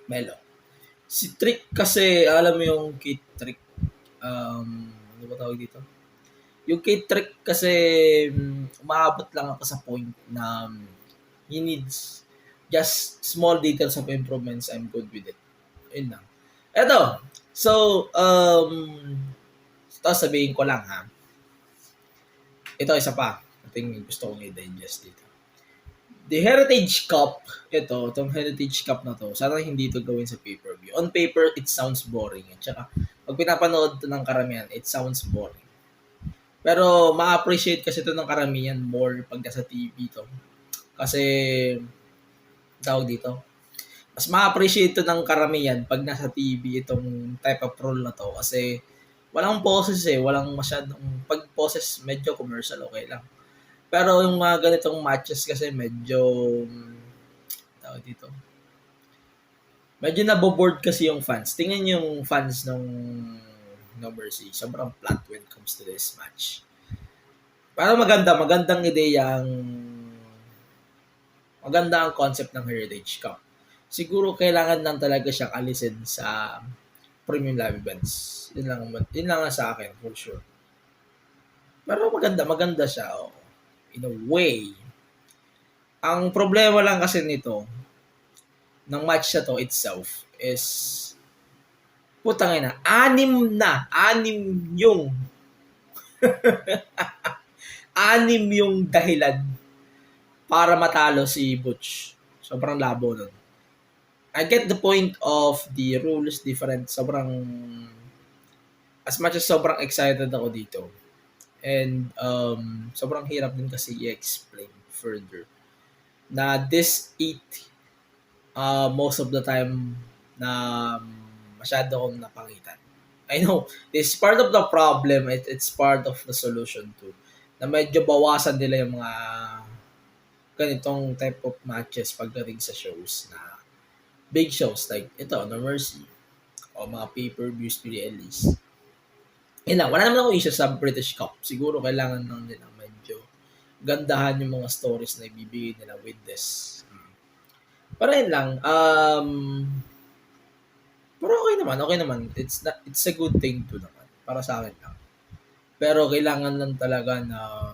Melo. Si Trick kasi, alam mo yung kay Trick, ano ba tawag dito? Yung kay Trick kasi, umaabot lang ako sa point na he needs just small details of improvements. I'm good with it. Yun lang. Eto. So, ito sabihin ko lang ha. Ito isa pa. Ating gusto kong i-digest dito. The Heritage Cup, itong Heritage Cup na to, sana hindi ito gawin sa pay-per-view. On paper, it sounds boring. At saka, pag pinapanood ito ng karamihan, it sounds boring. Pero, ma-appreciate kasi ito ng karamihan more pag nasa TV ito. Kasi, tawag dito, mas ma-appreciate ito ng karamihan pag nasa TV itong type of role na to. Kasi, walang poses walang masyadong, pag poses, medyo commercial, okay lang. Pero yung mga ganitong matches kasi medyo, tawag dito, medyo naboboard kasi yung fans. Tingnan yung fans ng No Mercy. Sobrang flat when it comes to this match. Pero magandang ideya maganda ang concept ng Heritage Cup. Siguro kailangan lang talaga siyang alisin sa premium live events. Yun lang sa akin, for sure. Pero maganda siya, in a way. Ang problema lang kasi nito, ng match na to itself, is, putang ina, 6 yung, 6 yung dahilan para matalo si Butch. Sobrang labo nun. I get the point of the rules different. As much as sobrang excited ako dito. And sobrang hirap din kasi i-explain further na this 8 most of the time na masyado akong napangitan. I know, this is part of the problem. It's part of the solution too. Na medyo bawasan nila yung mga ganitong type of matches pagdating sa shows na big shows like ito, No Mercy o mga pay-per-views PLEs. Wala naman akong issue sa British Cup. Siguro kailangan lang nila medyo gandahan yung mga stories na ibibigay nila with this. Pero yun lang. Pero okay naman. It's a good thing too naman. Para sa akin lang. Pero kailangan lang talaga na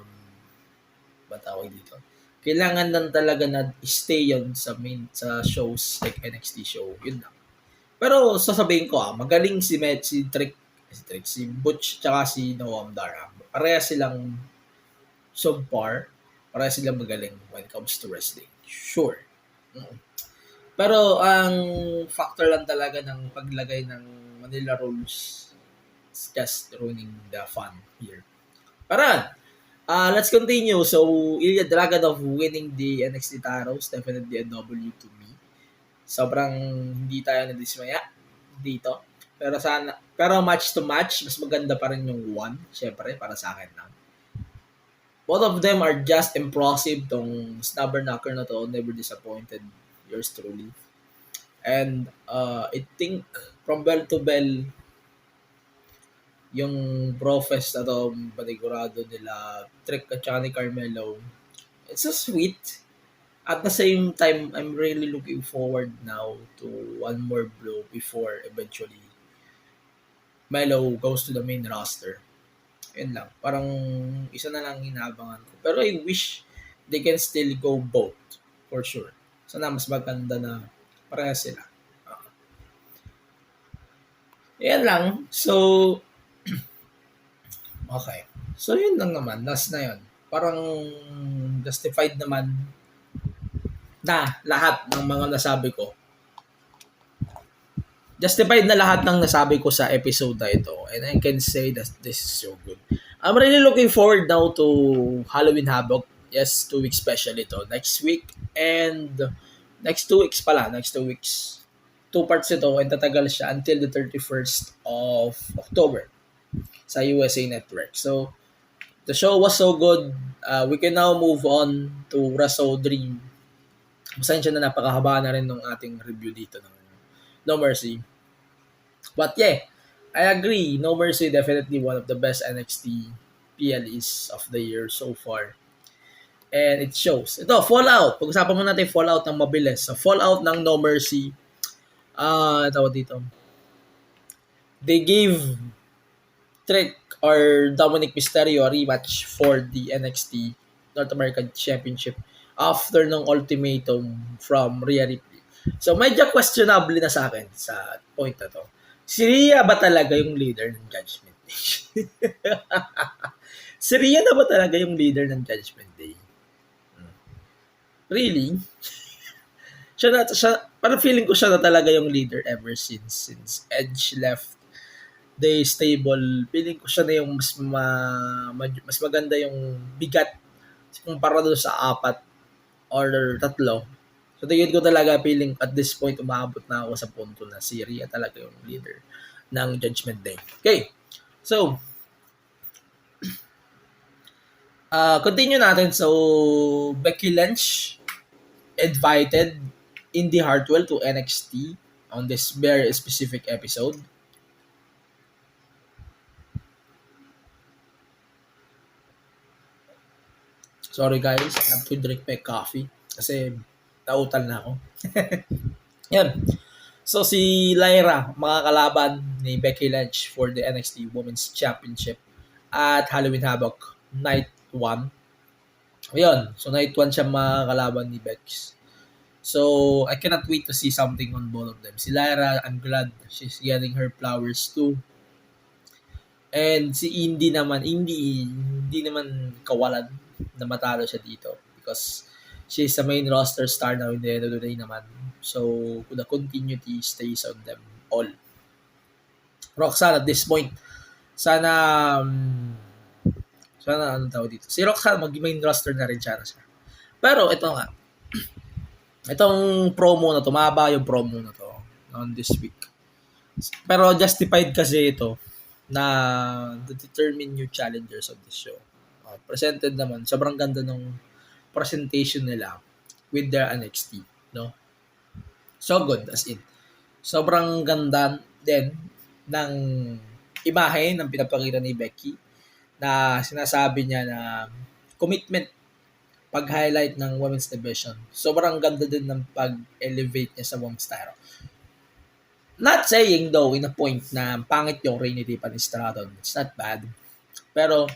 batawag dito. Kailangan lang talaga na stay yun sa shows like NXT show. Yun lang. Pero sasabihin ko magaling si Butch tsaka si Noam Dar. Pareha silang subpar. Pareha silang magaling when it comes to wrestling. Sure. Pero ang factor lang talaga ng paglagay ng Manila rules is just ruining the fun here. Para let's continue. So, Ilya Dragunov winning the NXT titles. Definitely a W to me. Sobrang hindi tayo nadismaya dito. Pero match to match, mas maganda pa rin yung 1. Syempre, para sa akin lang. Both of them are just impressive. Tong Snubberknocker na to, never disappointed. Yours truly. And I think from bell to bell, yung Brofest na to, panigurado nila, Trick at saka ni Carmelo, it's so sweet. At the same time, I'm really looking forward now to one more blow before eventually Melo goes to the main roster. Yun lang. Parang isa na lang inaabangan ko. Pero I wish they can still go both. For sure. Sana mas maganda na pareha sila. Yan lang. So, okay. So, yun lang naman. Last na yun. Parang justified naman na lahat ng mga nasabi ko. Justified na lahat ng nasabi ko sa episode na ito. And I can say that this is so good. I'm really looking forward now to Halloween Havoc. Yes, 2 weeks special ito. Next week and next 2 weeks pala. Next 2 weeks. 2 parts ito and tatagal siya until the 31st of October sa USA Network. So, the show was so good. We can now move on to Raso Dream. Pasensya na napakahaba na rin ng ating review dito ng No Mercy. But yeah, I agree. No Mercy definitely one of the best NXT PLEs of the year so far. And it shows. Ito, Fallout. Pag-usapan mo natin Fallout ng mabilis. So, Fallout ng No Mercy. Tawag dito. They gave Trick or Dominic Mysterio a rematch for the NXT North American Championship after ng ultimatum from Rhea Ripley. So, medyo questionable na sa akin sa point na to. Si Rhea ba talaga yung leader ng Judgment Day? Si Rhea na ba talaga yung leader ng Judgment Day? Really? Parang feeling ko siya na talaga yung leader ever since Edge left the stable. Feeling ko siya na yung mas maganda yung bigat kumpara doon sa 4 or 3. So tingin ko talaga feeling at this point umabot na ako sa punto na si Rhea talaga yung leader ng Judgment Day. Okay. So continue natin. So, Becky Lynch invited Indy Hartwell to NXT on this very specific episode. Sorry guys, I have to drink my coffee kasi nautal na ako. Yan. So, si Lyra, makakalaban ni Becky Lynch for the NXT Women's Championship at Halloween Havoc Night 1. Ayun. So, night 1 siya makakalaban ni Bex. So, I cannot wait to see something on both of them. Si Lyra, I'm glad she's getting her flowers too. And si Indy naman, hindi naman kawalan na matalo siya dito because she's a main roster star now in the end of the day naman. So, the continuity stays on them all. Roxanne at this point, sana anong tawag dito. Si Roxanne, mag-main roster na rin siya. Pero ito nga. Itong promo na to, mahaba yung promo na to on this week. Pero justified kasi ito na to determine new challengers of the show. Presented naman. Sobrang ganda ng presentation nila with their NXT. No? So good as in. Sobrang ganda din ng imahe ng pinapakita ni Becky na sinasabi niya na commitment pag-highlight ng women's division. Sobrang ganda din ng pag-elevate niya sa women's title. Not saying though in a point na pangit yung reign ni Tiffany Stratton. It's not bad. Pero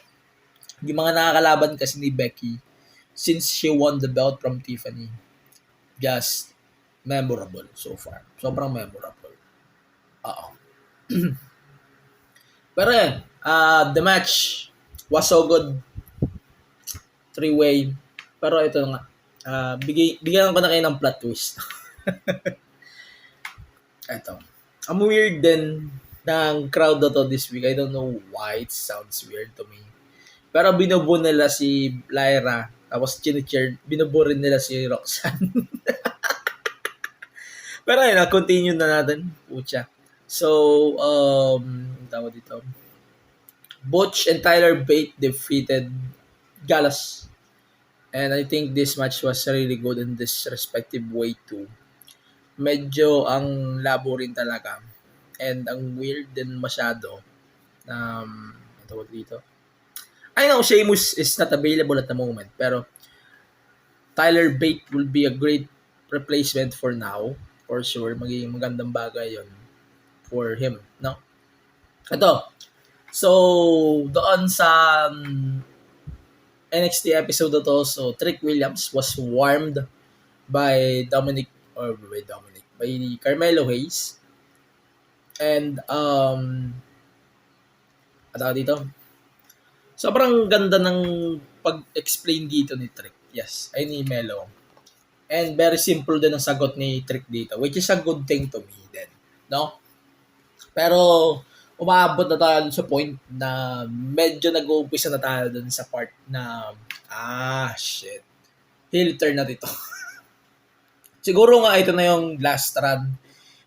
yung mga nakakalaban kasi ni Becky since she won the belt from Tiffany, just memorable so far. Sobrang memorable. Pero yan, the match was so good. 3-way. Pero ito nga, bigyan ko na kayo ng plot twist. Ito. Ang weird din ng crowd na to this week. I don't know why it sounds weird to me. Pero binubo nila si Lyra. Tapos binubo rin nila si Roxanne. Pero ayun, continue na natin. Pucha. So, tawag dito. Butch and Tyler Bate defeated Gallus. And I think this match was really good in this respective way too. Medyo ang labo rin talaga. And ang weird din masyado. Tawag dito. I know Sheamus is not available at the moment. Pero Tyler Bate will be a great replacement for now. For sure. Magiging magandang bagay yon for him. No? Ito. So, doon sa NXT episode na to, so Trick Williams was warmed by Carmelo Hayes. And, dito, sobrang ganda ng pag-explain dito ni Trick. Yes, ay ni Melo. And very simple din ang sagot ni Trick dito, which is a good thing to me then. No? Pero, umabot na tayo dun sa point na medyo nag-uumpisa na tayo dun sa part na, shit. Heel turn na dito. Siguro nga ito na yung last run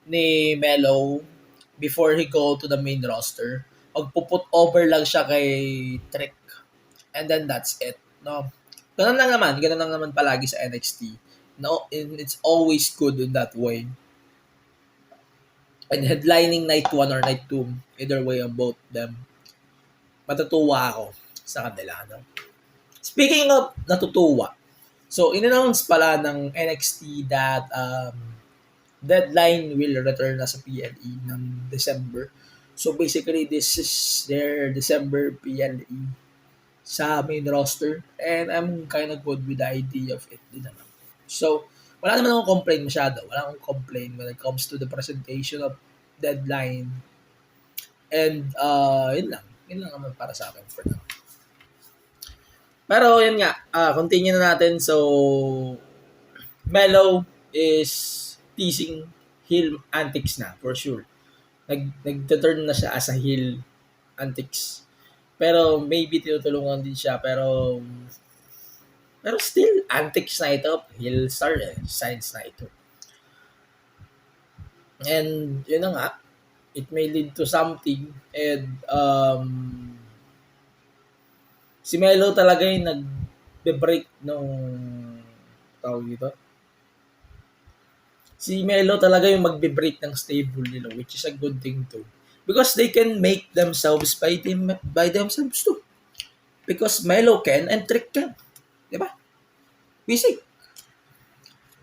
ni Melo before he go to the main roster. Magpuput over lang siya kay Trick. And then that's it. No? Ganun lang naman palagi sa NXT. No, it's always good in that way. And headlining night 1 or night 2, either way on both them, matutuwa ako sa kanila. No? Speaking of natutuwa, so in-announce pala ng NXT that Deadline will return na sa PLE ng December. So basically, this is their December PLE sa main roster. And I'm kind of good with the idea of it din naman. So, wala naman akong complain masyado. Wala akong complain when it comes to the presentation of Deadline. And, yun lang. Yun lang naman para sa akin for now. Pero, yun nga. Continue na natin. So, Melo is teasing heel antics na, for sure. Nag-turn na siya as a heel antics. Pero, maybe tinutulungan din siya. Pero still, antics na ito. Heel star signs na ito. And, yun na nga. It may lead to something. And, si Melo talaga yung nag-break nung tawag dito. Si Melo talaga yung magbe-break ng stable nila, which is a good thing too. Because they can make themselves by themselves too. Because Melo can and Trick can. Diba? Basic.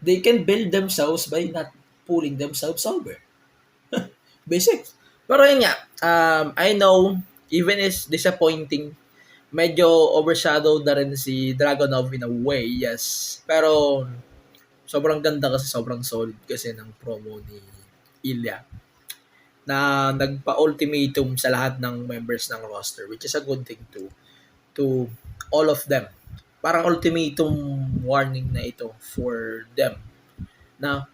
They can build themselves by not pulling themselves over. Basic. Pero yun nga, I know, even is disappointing, medyo overshadowed na rin si Dragunov in a way, yes. Pero, sobrang ganda kasi, sobrang solid kasi ng promo ni Ilya na nagpa-ultimatum sa lahat ng members ng roster, which is a good thing to all of them. Parang ultimatum warning na ito for them na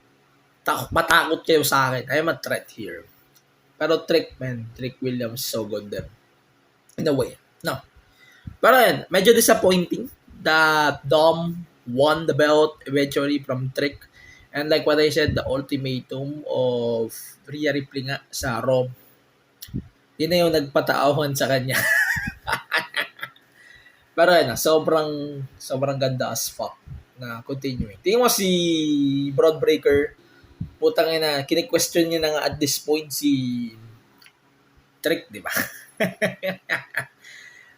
matakot kayo sa akin. I am a threat here. Pero Trick Williams so good them. In a way. No. Pero yan, medyo disappointing that Dom won the belt eventually from Trick. And like what I said, the ultimatum of Rhea Ripley nga sa Raw, yun na yung nagpataawan sa kanya. Pero yan, sobrang ganda as fuck na continuing. Tingin mo si Broadbreaker, putang ina, kini-question niya na nga at this point si Trick, di ba?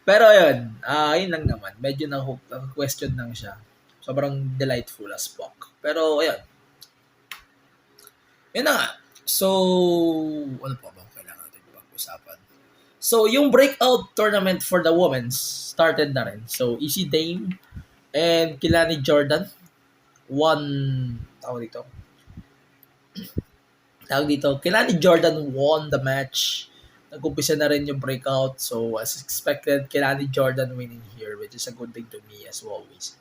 Pero yun, yun lang naman. Medyo na-question lang siya. Sobrang delightful as fuck. Pero ayun. Yun na nga. So, ano pa ba kailangan natin pag-usapan? So, yung breakout tournament for the women's started na rin. So, Easy Dame and Kilani Jordan won, tawag dito, Kilani Jordan won the match. Nag-umpisa na rin yung breakout. So, as expected, Kilani Jordan winning here, which is a good thing to me as always.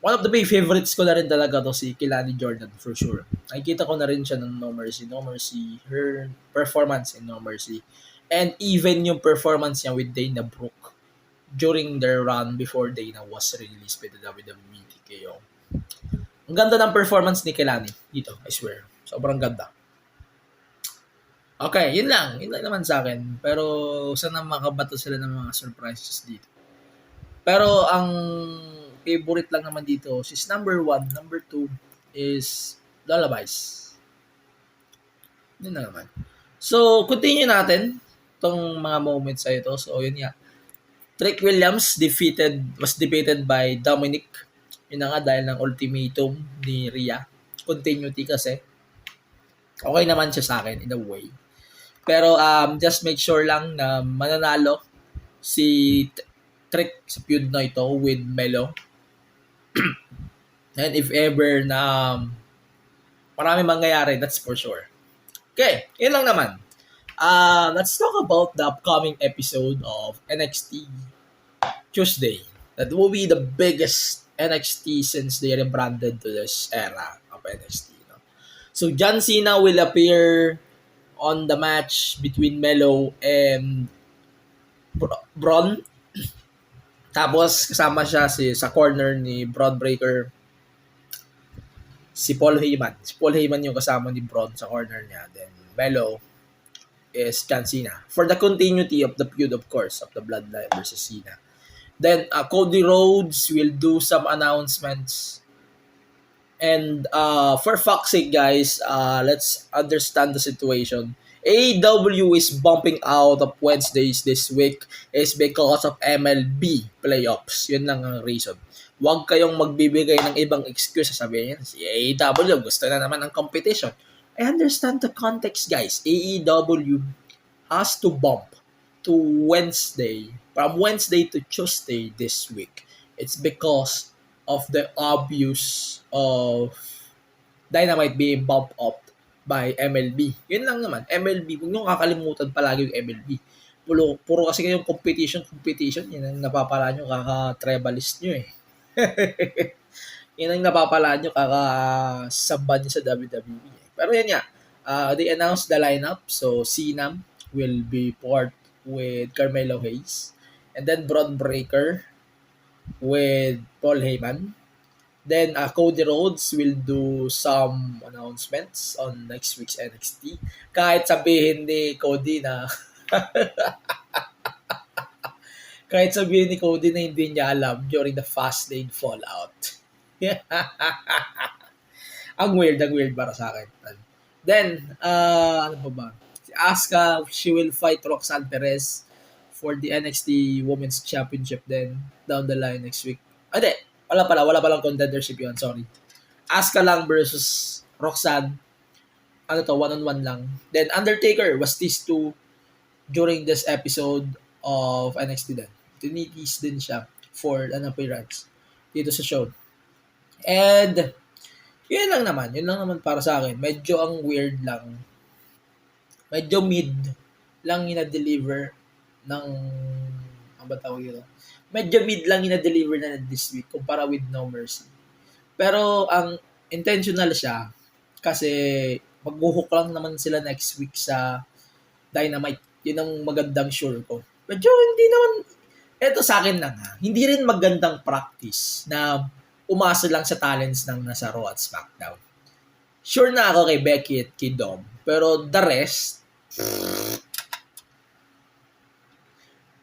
One of the big favorites ko na rin talaga to si Kilani Jordan for sure. Nakikita ko na rin siya ng No Mercy, her performance in No Mercy. And even yung performance niya with Dana Brooke during their run before Dana was released by the WWE TKO. Ang ganda ng performance ni Kilani dito, I swear. Sobrang ganda. Okay, yun lang. Yun lang naman sa akin. Pero sana makabato sila ng mga surprises dito. Pero ang favorite lang naman dito is number 1, number 2 is Lullabies. Yun na naman. So, continue natin itong mga moments sa ito. So, yun nga. Trick Williams was defeated by Dominic. Yun na nga dahil ng ultimatum ni Rhea. Continuity kasi. Okay naman siya sa akin in a way. Pero just make sure lang na mananalo si Trick sa feud na ito with Melo. And if ever na marami mangyayari, that's for sure. Okay, yun lang naman. Let's talk about the upcoming episode of NXT Tuesday. That will be the biggest NXT since they rebranded to this era of NXT. No? So John Cena will appear on the match between Melo and Braun. Tapos kasama siya sa corner ni Braun Breaker, si Paul Heyman. Si Paul Heyman yung kasama ni Braun sa corner niya. Then Melo is John Cena. For the continuity of the feud, of course, of the Bloodline versus Cena. Then Cody Rhodes will do some announcements. And for fuck's sake, guys, let's understand the situation. AEW is bumping out of Wednesdays this week is because of MLB playoffs. Yun lang ang reason. Huwag kayong magbibigay ng ibang excuse. Sabihin niya, si AEW gusto na naman ng competition. I understand the context, guys. AEW has to bump to Wednesday, from Wednesday to Tuesday this week. It's because of the obvious of Dynamite being bumped up by MLB. Yun lang naman. MLB, huwag nyo kakalimutan palagi yung MLB. Puro kasi kayong competition. Yun ang napapala nyo kaka-trebalist nyo eh. Yun ang napapala nyo kaka-samba nyo sa WWE. Pero yan nga, they announced the lineup. So, Cena will be part with Carmelo Hayes. And then Braun Breaker with Paul Heyman. Then, Cody Rhodes will do some announcements on next week's NXT. Kahit sabihin ni Cody na hindi niya alam during the Fastlane Fallout. Ang weird para sa akin. Then, ano pa ba? Si Asuka, she will fight Roxanne Perez for the NXT Women's Championship then down the line next week. Wala palang contendership yun, sorry. Asuka lang versus Roxanne. One-on-one lang. Then Undertaker was teased to during this episode of NXT then. Tinitease din siya for an appearance dito sa show. And yun lang naman para sa akin. Medyo ang weird lang. Medyo mid lang ina-deliver ng ang ba tawag yun? Medyo mid lang ina-deliver na this week kumpara with No Mercy. Pero ang intentional siya kasi maghuhook lang naman sila next week sa Dynamite. Yun ang magandang sure ko. Medyo hindi naman, eto sa akin lang hindi rin magandang practice na umasa lang sa talents ng nasa Raw at SmackDown. Sure na ako kay Becky at kay Dom. Pero the rest,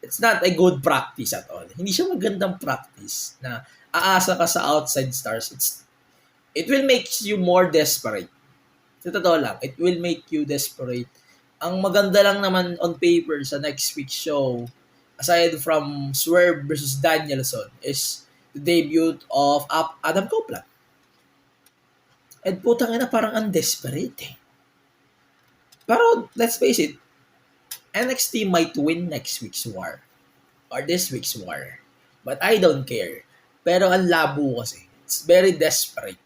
it's not a good practice at all. Hindi siya magandang practice na aasa ka sa outside stars. It will make you more desperate. Sa totoo lang, it will make you desperate. Ang maganda lang naman on paper sa next week's show, aside from Swerve versus Danielson, is the debut of Adam Copeland. And putang ina, parang undesperate eh. Pero let's face it, NXT might win next week's war or this week's war. But I don't care. Pero ang labo kasi. It's very desperate.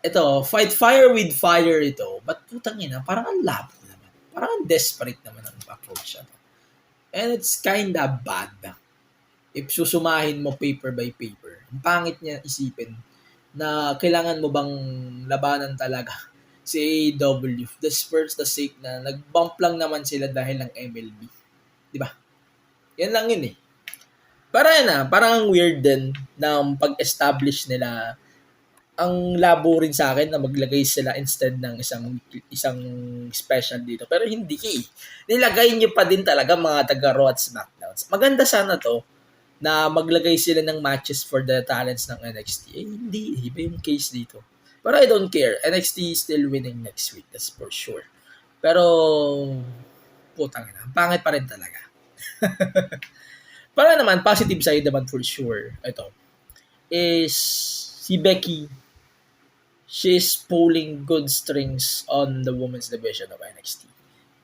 Ito, fight fire with fire ito. But putang ina, parang ang labo naman. Parang ang desperate naman ang approach ito. And it's kinda bad. If susumahin mo paper by paper, ang pangit niya isipin na kailangan mo bang labanan talaga si AEW. Just for the sake na nag-bump lang naman sila dahil ng MLB. Diba? Yan lang yun eh. Parang weird din na pag-establish nila. Ang labo rin sa akin na maglagay sila instead ng isang special dito. Pero hindi eh. Nilagay niyo pa din talaga mga taga-Raw at SmackDowns. Maganda sana to na maglagay sila ng matches for the talents ng NXT. Hindi. Iba yung case dito. Pero I don't care. NXT is still winning next week. That's for sure. Pero, putang ina. Pangit pa rin talaga. Para naman, positive side naman for sure. Ito. Is si Becky, she's pulling good strings on the women's division of NXT.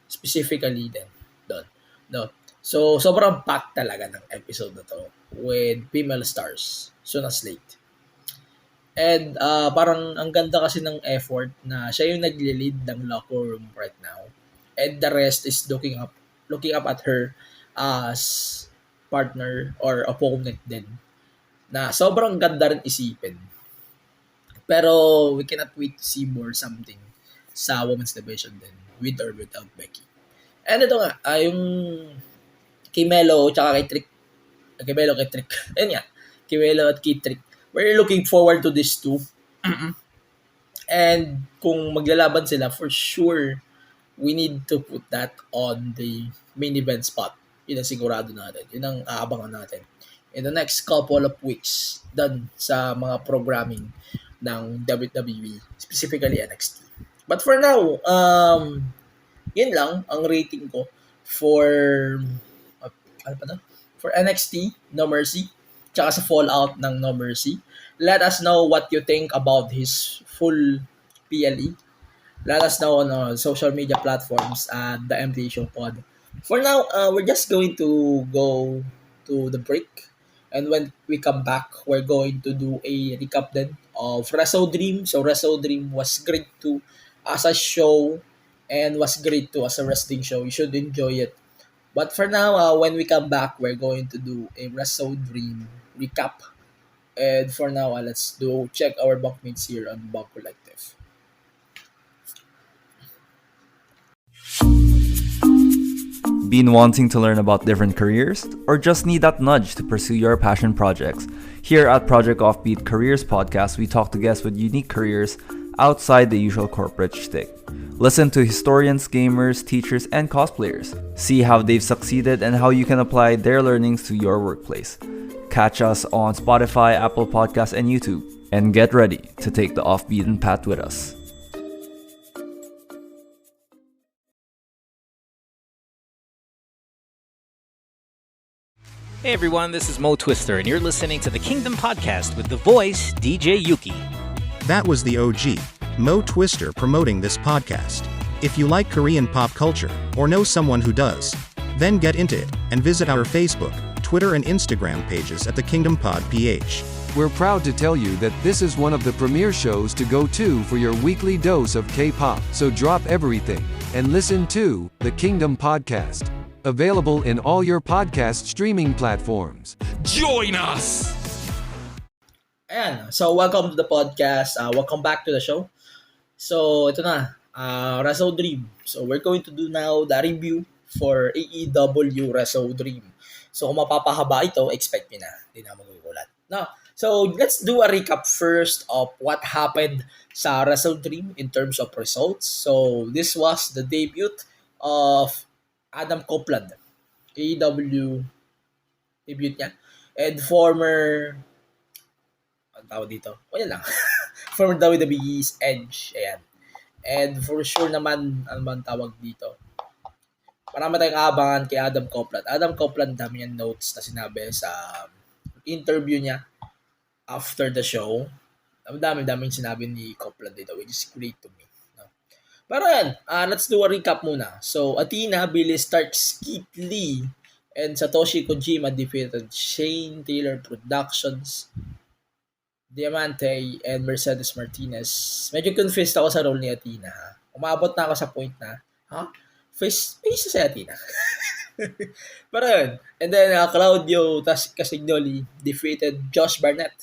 Specifically then. Doon. No. So, sobrang packed talaga ng episode na to with female stars. Soon as late. And parang ang ganda kasi ng effort na siya yung nagli-lead ng locker room right now. And the rest is looking up at her as partner or opponent din. Na sobrang ganda rin isipin. Pero we cannot wait to see more something sa women's division din, with or without Becky. And ito nga, yung kay Melo tsaka kay Trick. Kay Melo, kay Trick. Ayun nga, kay Melo at kay Trick. We're looking forward to these two. And kung maglalaban sila, for sure, we need to put that on the main event spot. Yun ang sigurado natin. Yun ang aabangan natin. In the next couple of weeks, done sa mga programming ng WWE, specifically NXT. But for now, yun lang ang rating ko for for NXT, No Mercy, tsaka sa Fallout ng No Mercy. Let us know what you think about his full PLE. Let us know on social media platforms at the MTA Show Pod. For now, we're just going to go to the break. And when we come back, we're going to do a recap then of Wrestle Dream. So Wrestle Dream was great too as a show and was great too as a wrestling show. You should enjoy it. But for now, when we come back, we're going to do a Wrestle Dream recap. And for now, let's check our bunkmates here on Bunk Collective. Been wanting to learn about different careers? Or just need that nudge to pursue your passion projects? Here at Project Offbeat Careers Podcast, we talk to guests with unique careers outside the usual corporate shtick. Listen to historians, gamers, teachers, and cosplayers. See how they've succeeded and how you can apply their learnings to your workplace. Catch us on Spotify, Apple Podcasts, and YouTube. And get ready to take the off-beaten path with us. Hey everyone, this is Mo Twister, and you're listening to the Kingdom Podcast with the voice, DJ Yuki. That was the OG, Mo Twister, promoting this podcast. If you like Korean pop culture, or know someone who does, then get into it, and visit our Facebook, Twitter and Instagram pages at the Kingdom Pod PH. We're proud to tell you that this is one of the premier shows to go to for your weekly dose of K-pop. So drop everything and listen to the Kingdom Podcast. Available in all your podcast streaming platforms. Join us! Ayan. So, welcome to the podcast. Welcome back to the show. So, ito na. Wrestle Dream. So, we're going to do now the review for AEW Wrestle Dream. So, kung mapapahaba ito, expect nyo na. Hindi na magugulat. Now, so, let's do a recap first of what happened sa Wrestle Dream in terms of results. So, this was the debut of Adam Copeland, AEW debut niya, and former, ang tawag dito, yan lang, former WWE's Edge, ayan. And for sure naman, ano man tawag dito, marami tayong aabangan kay Adam Copeland. Adam Copeland, dami niyang notes na sinabi sa interview niya after the show. Dami-daming sinabi ni Copeland dito, which is great to me. Pero yan, let's do a recap muna. So, Athena, Billy Starks, Keith Lee, and Satoshi Kojima defeated Shane Taylor Productions, Diamante, and Mercedes Martinez. Medyo confused ako sa role ni Athena. Ha? Umabot na ako sa point na, face na si Athena. Pero yun. And then, Claudio Castagnoli defeated Josh Barnett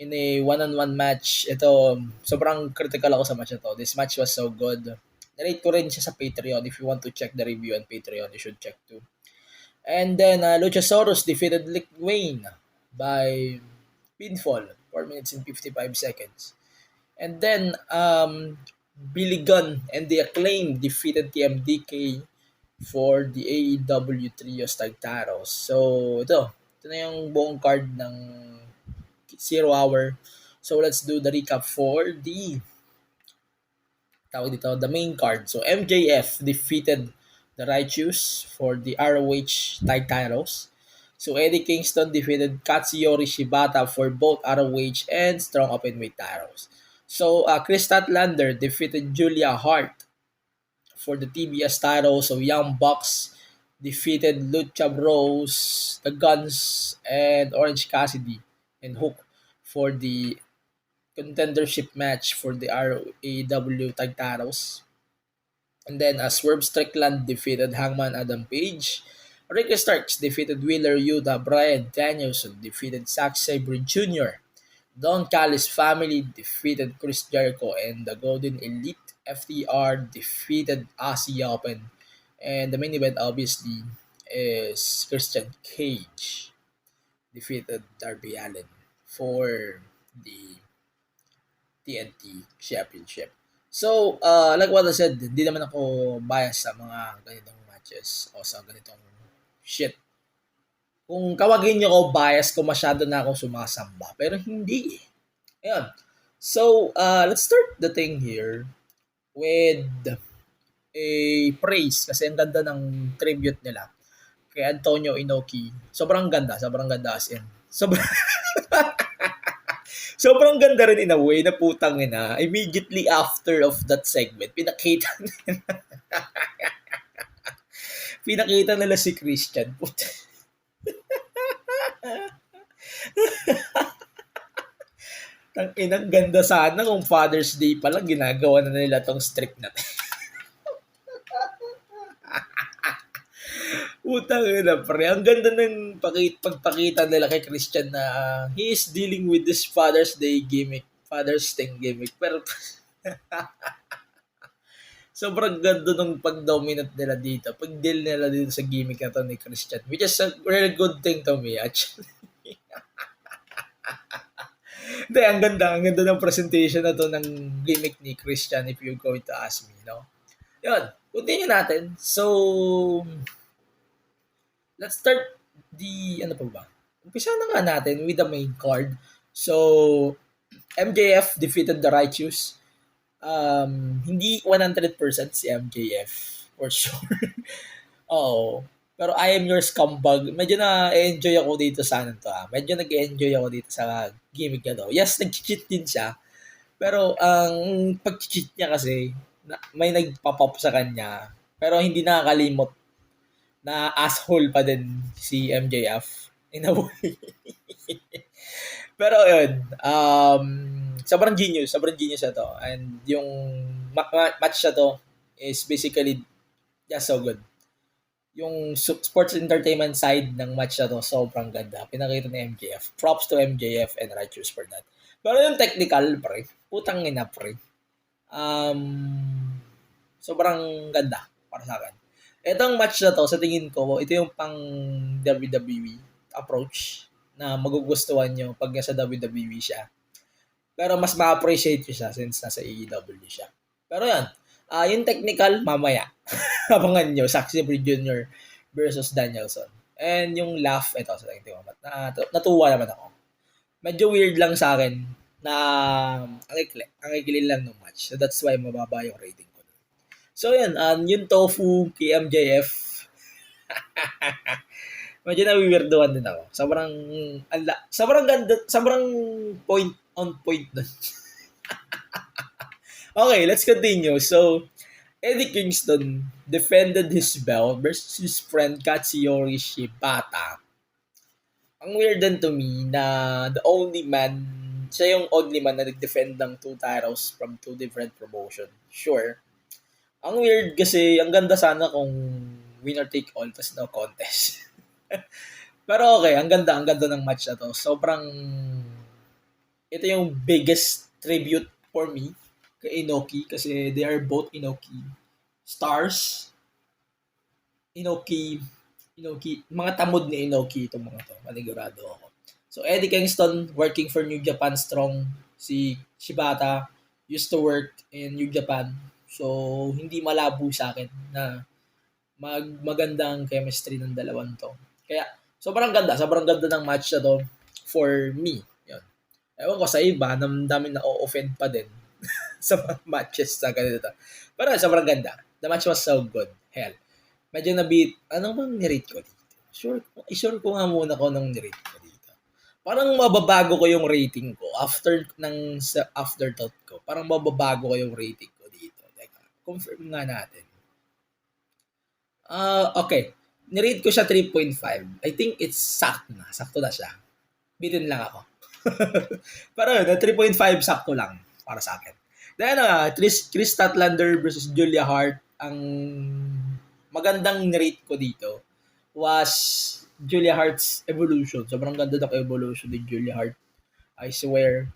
in a one-on-one match. Ito, sobrang critical ako sa match na to. This match was so good. Narate ko rin siya sa Patreon. If you want to check the review on Patreon, you should check too. And then, Luchasaurus defeated Lick Wayne by pinfall, 4 minutes and 55 seconds. And then, Billy Gunn and the Acclaim defeated TMDK for the AEW Trios Tag Titles. So, ito na yung buong card ng 0 hour. So let's do the recap for the main card. So MJF defeated the Righteous for the ROH Tag Titles. So Eddie Kingston defeated Katsuyori Shibata for both ROH and Strong Openweight titles. So Chris Statlander defeated Julia Hart for the TBS title. So Young Bucks defeated Lucha Bros, the Guns, and Orange Cassidy and Hook for the contendership match for the RAW Tag Titles. And then Swerve Strickland defeated Hangman Adam Page. Ricky Starks defeated Wheeler Yuta. Bryan Danielson defeated Zack Sabre Jr. Don Callis family defeated Chris Jericho and the Golden Elite. FTR defeated Aussie Open. And the main event obviously is Christian Cage defeated Darby Allin for the TNT Championship. So, like what I said, hindi naman ako bias sa mga ganitong matches o sa ganitong shit. Kung tawagin niyo ako bias, kung masyado na akong sumasamba. Pero hindi eh. Ayan. So, let's start the thing here with a praise kasi ang ganda ng tribute nila kay Antonio Inoki. Sobrang ganda as in. Sobrang ganda rin in a way na putang ina. Immediately after of that segment, pinakita nila si Christian. Ang ganda sana kung Father's Day pa lang ginagawa na nila tong streak na. Putang ina, pre. Ang ganda ng pagpakita nila kay Christian na he is dealing with this Father's Day gimmick, Father's Day gimmick. Pero sobrang ganda ng pag-dominate nila dito. Pag-deal nila dito sa gimmick na to ni Christian, which is a really good thing to me, actually. Hindi, ang ganda ng presentation na to ng gimmick ni Christian if you're going to ask me, no? Yun, continue natin. So, let's start ano pa ba? Umpisa na nga natin with the main card. So, MJF defeated the Righteous. Hindi 100% si MJF, for sure. Oo. Pero I am your scumbag. Medyo na-enjoy ako dito sa Medyo nag-enjoy ako dito sa gimmick na to. Yes, nag-cheat din siya. Pero ang pag-cheat niya kasi, may nagpa-pop sa kanya. Pero hindi nakakalimot na asshole pa din si MJF in a way. Pero yun, sobrang genius na to. And yung match na to is basically just so good. Yung sports entertainment side ng match na to, sobrang ganda. Pinakita ni MJF. Props to MJF and Righteous for that. Pero yung technical, pre, putang ina, pre. Sobrang ganda para sa akin. Itong match na to, sa tingin ko, ito yung pang WWE approach na magugustuhan nyo pag nasa WWE siya. Pero mas ma-appreciate nyo siya since nasa AEW siya. Pero yan, yung technical, mamaya. Abangan nyo, Zack Sabre Jr. versus Danielson. And yung laugh, ito, sa tingin ko, natuwa naman ako. Medyo weird lang sa akin na ang ikilin lang ng match. So that's why mababa yung rating. So yan, yung tofu kay MJF, medyo na-weirdoan din ako. Sobrang ganda, sobrang point dun. Okay, let's continue. So, Eddie Kingston defended his belt versus his friend Katsuyori Shibata. Ang weird din to me na siya yung only man na nag-defend ng 2 titles from 2 different promotions. Sure. Ang weird kasi, ang ganda sana kung winner take all tas no contest. Pero okay, ang ganda ng match na to. Ito yung biggest tribute for me kay Inoki kasi they are both Inoki stars. Inoki, mga tamod ni Inoki itong mga to. Manigurado ako. So, Eddie Kingston working for New Japan Strong. Si Shibata used to work in New Japan. So, hindi malabo sa akin na magandang chemistry ng dalawang to. Kaya, sobrang ganda ng match na to for me. Yun. Ewan ko sa iba, dami na o-offend pa din sa mga matches na ganito. Pero sobrang ganda. The match was so good. Hell. Medyo na-beat. Anong bang nirate ko dito? Sure ko nga muna ko nung nirate ko dito. Parang mababago ko yung rating ko sa afterthought ko. Parang mababago ko yung rating ko dito. Confirm nga natin. Okay. Nirate ko siya 3.5. I think it's sakto na. Sakto na siya. Bitin lang ako. Pero yun, 3.5 sakto lang para sa akin. Then, Chris Statlander versus Julia Hart. Ang magandang nirate ko dito was Julia Hart's evolution. Sobrang ganda ng evolution ni Julia Hart. I swear.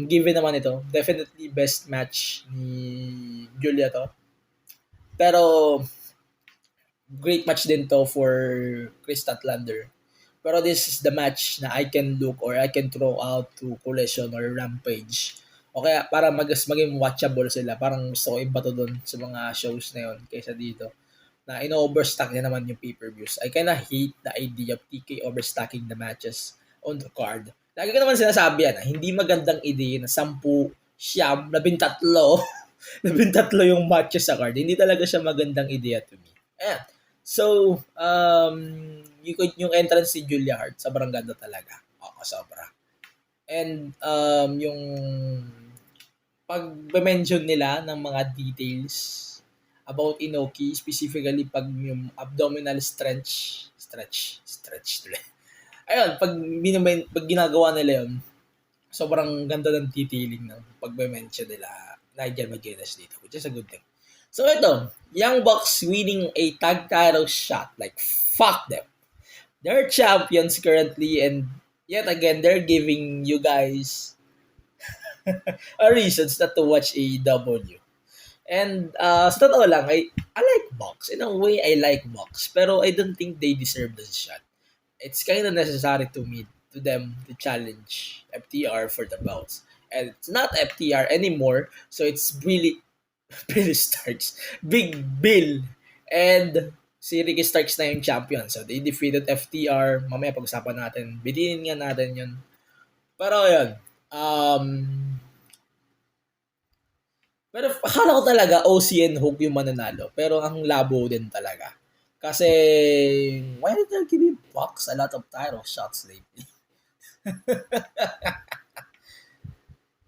Given naman ito, definitely best match ni Julia to. Pero, great match din to for Chris Statlander. Pero this is the match na I can look or I can throw out to Collision or Rampage. O kaya para maging watchable sila. Parang gusto ko ibato doon sa mga shows na yun kaysa dito. Na ino-overstock niya naman yung pay-per-views. I kinda hate the idea of TK overstocking the matches on the card. Lagi ko naman sinasabi yan, hindi magandang ideya na 10, 13, 13 yung matches sa card. Hindi talaga siya magandang ideya to me. Ayan. So, yung entrance si Julia Hart, sobrang ganda talaga. Oo, sobra. And, yung pag-mention nila ng mga details about Inoki, specifically pag yung abdominal stretch tuloy. Ayun, pag ginagawa nila yun, sobrang ganda ng detailing ng pag-mention nila Nigel McGuinness dito, which is a good thing. So ito, Young Bucks winning a tag title shot. Like, fuck them. They're champions currently and yet again, they're giving you guys a reasons not to watch AEW. And sa totoo lang, I like Bucks. In a way, I like Bucks. Pero I don't think they deserve this shot. It's kind of necessary to them to challenge FTR for the belts. And it's not FTR anymore, so it's really Starks, Big Bill, and si Ricky Starks na yung champion. So, they defeated FTR. Mamaya pag-usapan natin. Bidinin nga natin yun. Pero, yun. Pero, akala ko talaga OC and Hook yung mananalo. Pero, ang labo din talaga. Kasi, why did they give Bucks a lot of title shots lately?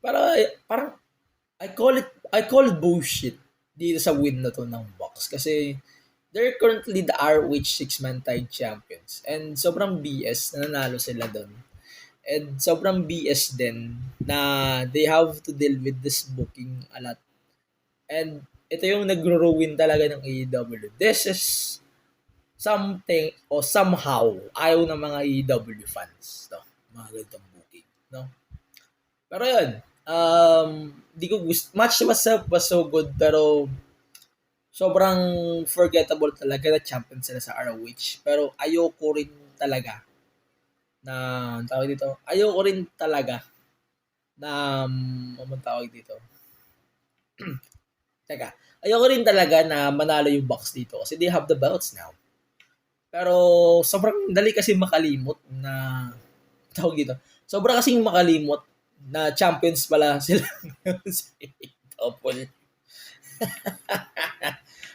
Parang, I call it bullshit dito sa win na to ng Bucks kasi they're currently the ROH 6-man tag champions and sobrang BS na nanalo sila doon. And sobrang BS din na they have to deal with this booking a lot. And ito yung nagro-ruin talaga ng AEW. This is something or somehow ayaw ng mga AEW fans. No? Mga ganitong booking. No? Pero yun, di ko gusto. Match myself was so good pero sobrang forgettable talaga na champion sila sa ROH. Pero ayoko rin talaga na ayoko rin talaga na tawag dito. Teka, ayoko rin talaga na manalo yung Bucks dito kasi they have the belts now. Pero sobrang dali kasi makalimot na tawag dito. Sobrang kasing makalimot na champions pala sila sa AEW.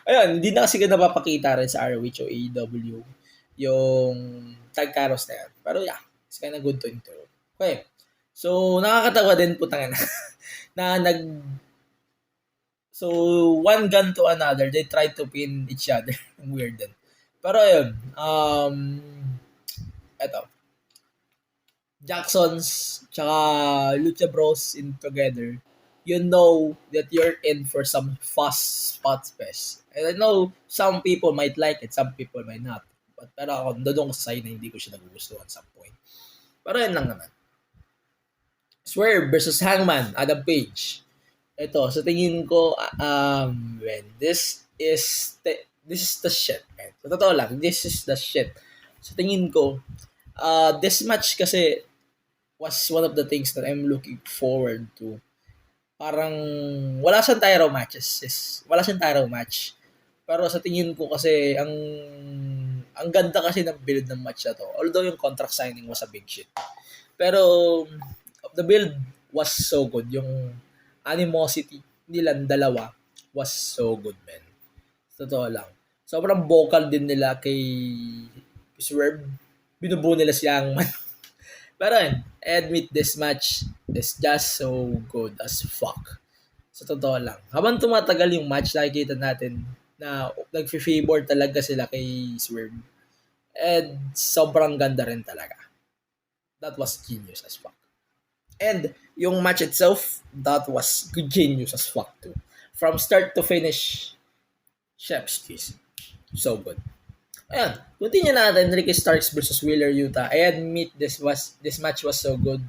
Ayun, hindi na kasi napapakita rin sa ROH o AEW yung tag caros na yan. Pero yeah, it's kind of good to intro. Okay. So, nakakatawa din po na so, one gun to another, they try to pin each other. Weird din. Pero ayun, eto. Jacksons tsaka Lucha Bros in together, you know that you're in for some fast spot fest. And I know some people might like it, some people might not. Pero ako, doon ko sa side na hindi ko siya nagugustuhan at some point. Pero yun lang naman. Swerve versus Hangman, Adam Page. Ito, sa tingin ko, this is the shit. Man. Sa totoo lang, this is the shit. Sa tingin ko, this match kasi was one of the things that I'm looking forward to. Parang wala siyang title matches. Wala siyang title match. Pero sa tingin ko kasi ang ganda kasi ng build ng match na to. Although yung contract signing was a big shit. Pero the build was so good. Yung animosity nilang dalawa was so good, man. Totoo lang. Sobrang vocal din nila kay Swerve. Binubuo nila si Hangman. Pero admit this match is just so good as fuck. Sa totoo lang. Habang tumatagal yung match, nakikita natin na nag-favor talaga sila kay Swerve. And sobrang ganda rin talaga. That was genius as fuck. And yung match itself, that was genius as fuck too. From start to finish, chef's kiss. So good. Ayan, continue natin, Ricky Starks versus Wheeler Yuta. I admit this match was so good.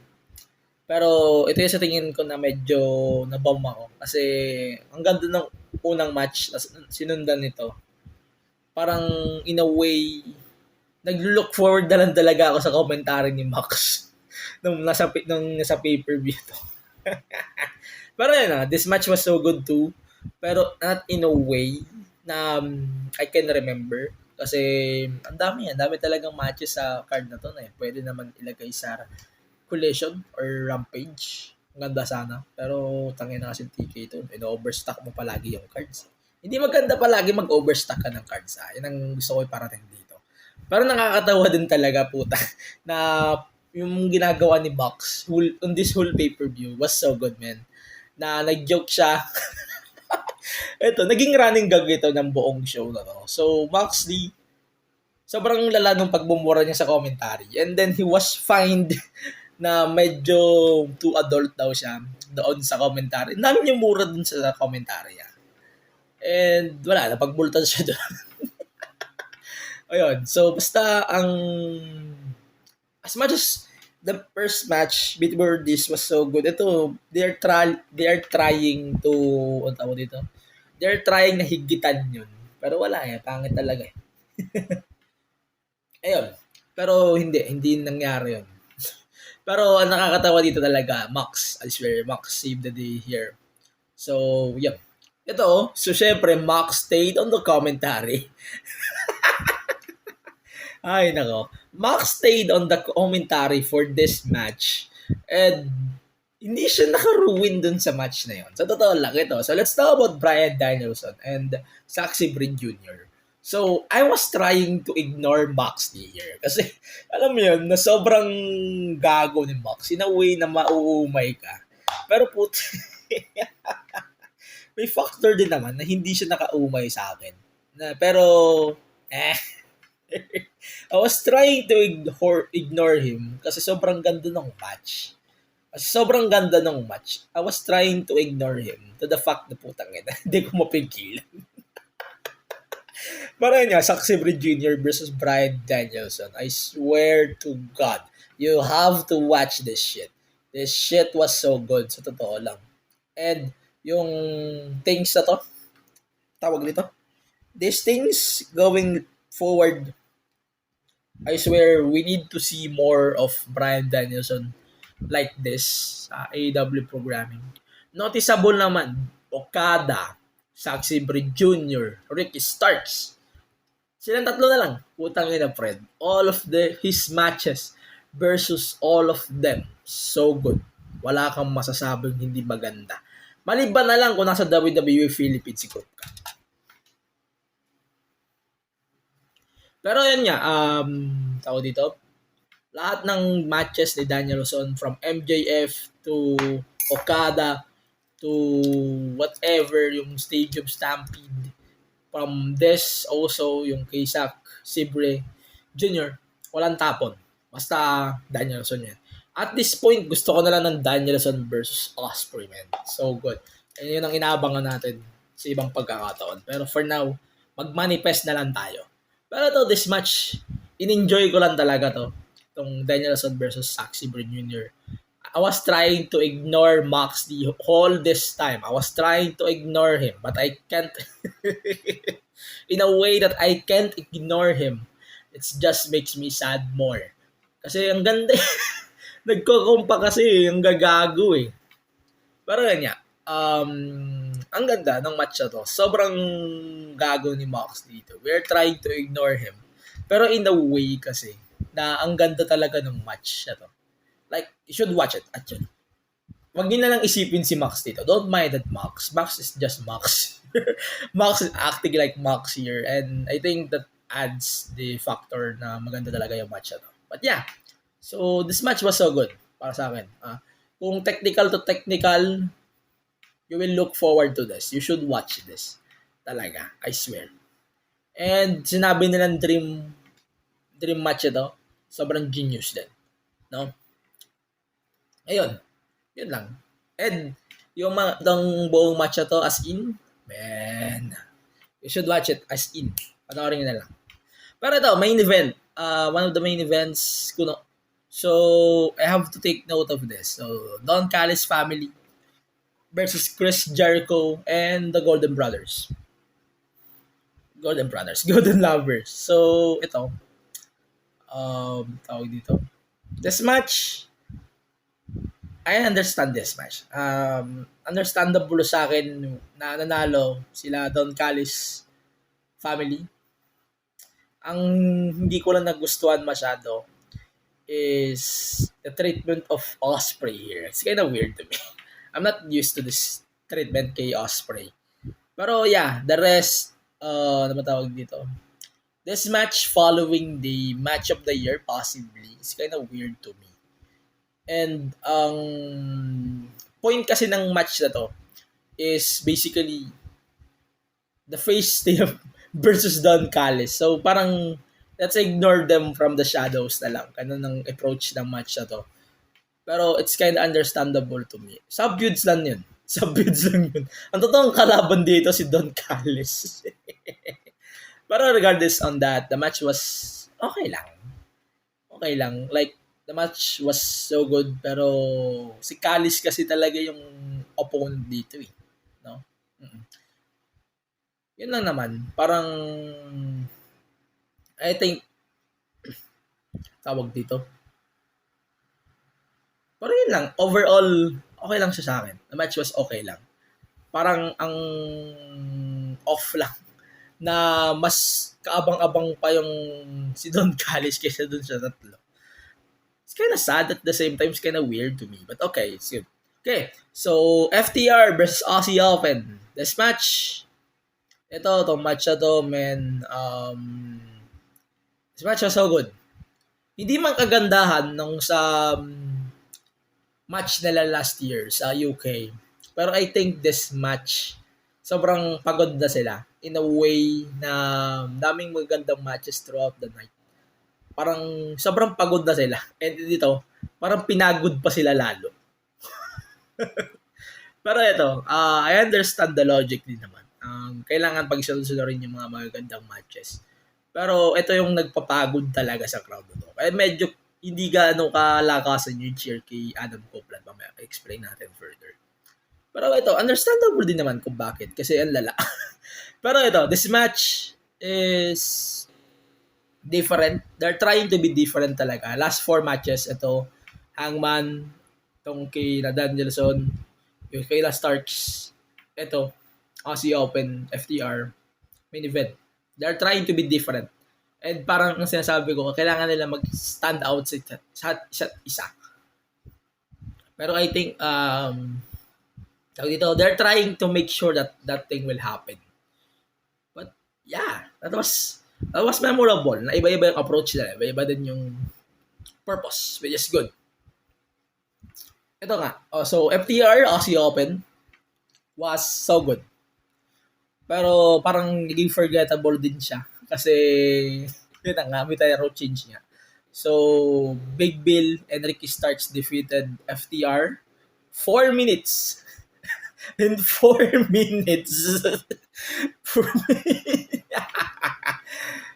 Pero ito yung sa tingin ko na medyo nabomb ako. Kasi ang ganda ng unang match na sinundan nito. Parang in a way, nag-look forward na lang talaga ako sa commentary ni Max nung nasa pay-per-view to. Pero yun this match was so good too. Pero not in a way na I can remember. Kasi ang dami talagang matches sa card na to na pwede naman ilagay sa Collision or Rampage. Ang ganda sana. Pero tangin na kasi TK ito. Ino-overstock mo palagi yung cards. Hindi maganda palagi mag-overstock ka ng cards. Yan ang gusto ko iparating dito. Pero nakakatawa din talaga puta na yung ginagawa ni Box on this whole pay-per-view was so good, man. Na nag-joke siya. Ito, naging running gag ito ng buong show na to. So, Moxley, sobrang lala nung pagbumura niya sa commentary. And then, he was fined na medyo too adult daw siya doon sa commentary. Namin yung mura dun sa commentary. And, wala, napagbultan siya doon. Ayun, so, basta as much as the first match before this was so good, ito, they are trying to, ano tawag dito? They are trying na higitan yun. Pero wala pangit talaga Ayun. Pero hindi nangyari yun. Pero ang nakakatawa dito talaga, Max, I swear, Max saved the day here. So, yeah. Ito, so syempre, Max stayed on the commentary. Ay, nako. Max stayed on the commentary for this match. And hindi siya naka-ruin dun sa match na yun. Sa totoo lang ito. So, let's talk about Bryan Danielson and Saxy Brin Jr. So, I was trying to ignore Max here. Kasi, alam mo yun, na sobrang gago ni Max. In a way na mauumay ka. Pero may factor din naman na hindi siya nakaumay sa akin. Pero, I was trying to ignore him kasi sobrang ganda ng match. Sobrang ganda ng match. I was trying to ignore him to the fact na putang ina. Hindi ko mapigil. Para niya, Saxy Brin Jr. versus Bryan Danielson. I swear to God, you have to watch this shit. This shit was so good. Sa totoo lang. And yung things na to, tawag nito, these things going forward, I swear, we need to see more of Bryan Danielson like this sa AEW programming. Noticeable naman, Okada, Saxy Brin Jr., Ricky Starks. Silang tatlo na lang. Putang ina, friend. All of his matches versus all of them. So good. Wala kang masasabing hindi maganda. Maliban na lang kung nasa WWE Philippines si Group ka. Pero yun nga, tawag dito, lahat ng matches ni Danielson from MJF to Okada to whatever, yung Stadium Stampede, from this also, yung kay Saxy Brin Jr., walang tapon. Basta Danielson yan. At this point, gusto ko na lang ng Danielson versus Ospreay, man. So good. And yun ang inaabangan natin sa ibang pagkakataon. Pero for now, mag-manifest na lang tayo. Pero this match, in-enjoy ko lang talaga to. Itong Danielson versus Saxy Brin Jr. I was trying to ignore Max the whole this time. I was trying to ignore him, but I can't. In a way that I can't ignore him. It just makes me sad more. Kasi ang ganda. Nagkukumpa kasi, ang gagago eh. Pero ganyan. Ang ganda ng match na to. Sobrang gago ni Mox dito. We're trying to ignore him. Pero in a way kasi, na ang ganda talaga ng match na to. Like, you should watch it, actually. Wag niyo na lang isipin si Mox dito. Don't mind that Mox. Mox is just Mox. Mox is acting like Mox here. And I think that adds the factor na maganda talaga yung match na to. But yeah. So, this match was so good para sa akin. Kung technical to technical, you will look forward to this. You should watch this. Talaga. I swear. And sinabi nilang dream match ito. Sobrang genius din. No? Ayun. Yun lang. And yung buong match ito as in, man, you should watch it as in. Panoorin na lang. Pero ito, main event. One of the main events, So, I have to take note of this. So, Don Callis family versus Chris Jericho and the Golden Brothers. Golden Lovers. So, ito. Tawag dito. This match, I understand this match. Understandable sa akin na nanalo sila Don Callis family. Ang hindi ko lang nagustuhan masyado is the treatment of Ospreay here. It's kind of weird to me. I'm not used to this treatment kay Ospreay. Pero yeah, the rest, ano ba tawag dito? This match following the match of the year possibly is kind of weird to me. And ang point kasi ng match na to is basically the face team versus Don Callis. So parang let's ignore them from the shadows na lang. Ganun ang approach ng match na to. Pero it's kind of understandable to me. Subdueds lang yun. Ang totoong kalaban dito si Don Callis. Pero regardless on that, the match was okay lang. Like, the match was so good, pero si Callis kasi talaga yung opponent dito eh. No? Yun lang naman. Parang, I think, tawag dito. Pero yun lang. Overall, okay lang siya sa akin. The match was okay lang. Parang ang off lang na mas kaabang-abang pa yung si Don Callis kaysa dun sa tatlo. It's kind of sad at the same time. It's kind of weird to me. But okay, it's good. Okay, so FTR versus Aussie Open. This match, itong match na to, man, this match was so good. Hindi man kagandahan nung sa match nila last year sa UK. Pero I think this match, sobrang pagod na sila. In a way na daming magandang matches throughout the night. Parang sobrang pagod na sila. And dito, parang pinagod pa sila lalo. Pero ito, I understand the logic din naman. Kailangan pag-sunod rin yung mga magagandang matches. Pero ito yung nagpapagod talaga sa crowd na to. Kaya medyo hindi gaano kalakasan yung cheer kay Adam Copeland. Mamaya explain natin further. Pero ito, understandable din naman kung bakit. Kasi ang lala. Pero ito, this match is different. They're trying to be different talaga. Last 4 matches, ito, Hangman, itong kay Danielson, yung Kayla Starks, ito, Aussie Open, FTR, main event. They're trying to be different. And parang ang sinasabi ko, kailangan nila mag-stand out sa isa't isa. Pero I think, they're trying to make sure that that thing will happen. But yeah, that was memorable. Na iba-iba yung approach nila. Iba-iba din yung purpose, which is good. Ito nga. So FTR, Aussie Open, was so good. Pero parang naging forgettable din siya. Kasi, yun nga, may title change niya. So, Big Bill and Ricky Starks defeated FTR 4 minutes. In 4 minutes.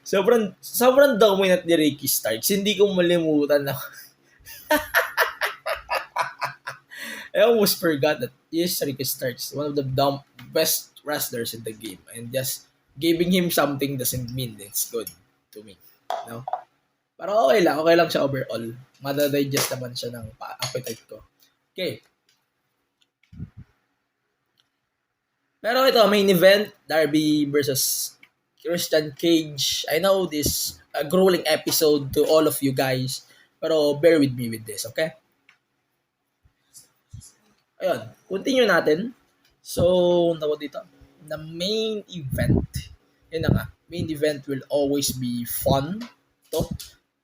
sobrang dominant ni Ricky Starks. Hindi ko malimutan na. I almost forgot that yes, Ricky Starks, one of the best wrestlers in the game. And just giving him something doesn't mean it's good to me. No? Pero okay lang siya overall. Madadigest naman siya ng appetite ko. Okay. Pero ito, main event, Darby versus Christian Cage. I know this a grueling episode to all of you guys, pero bear with me with this, okay? Ayun, continue natin. So, tawag dito, the main event. Yun na nga, main event will always be fun. So,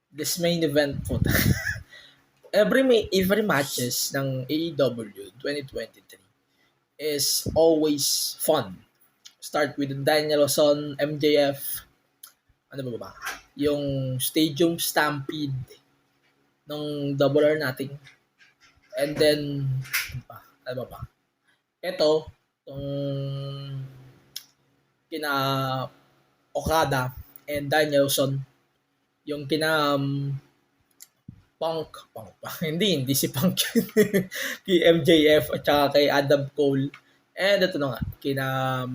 this main event po. every matches ng AEW 2023 is always fun. Start with Danielson, MJF, ano ba? Yung Stadium Stampede ng Double or Nothing. And then, ano ba? Ito, itong kina Okada and Danielson, yung kina Punk. Hindi si Punk. Kay MJF at saka kay Adam Cole. And ito na nga, kina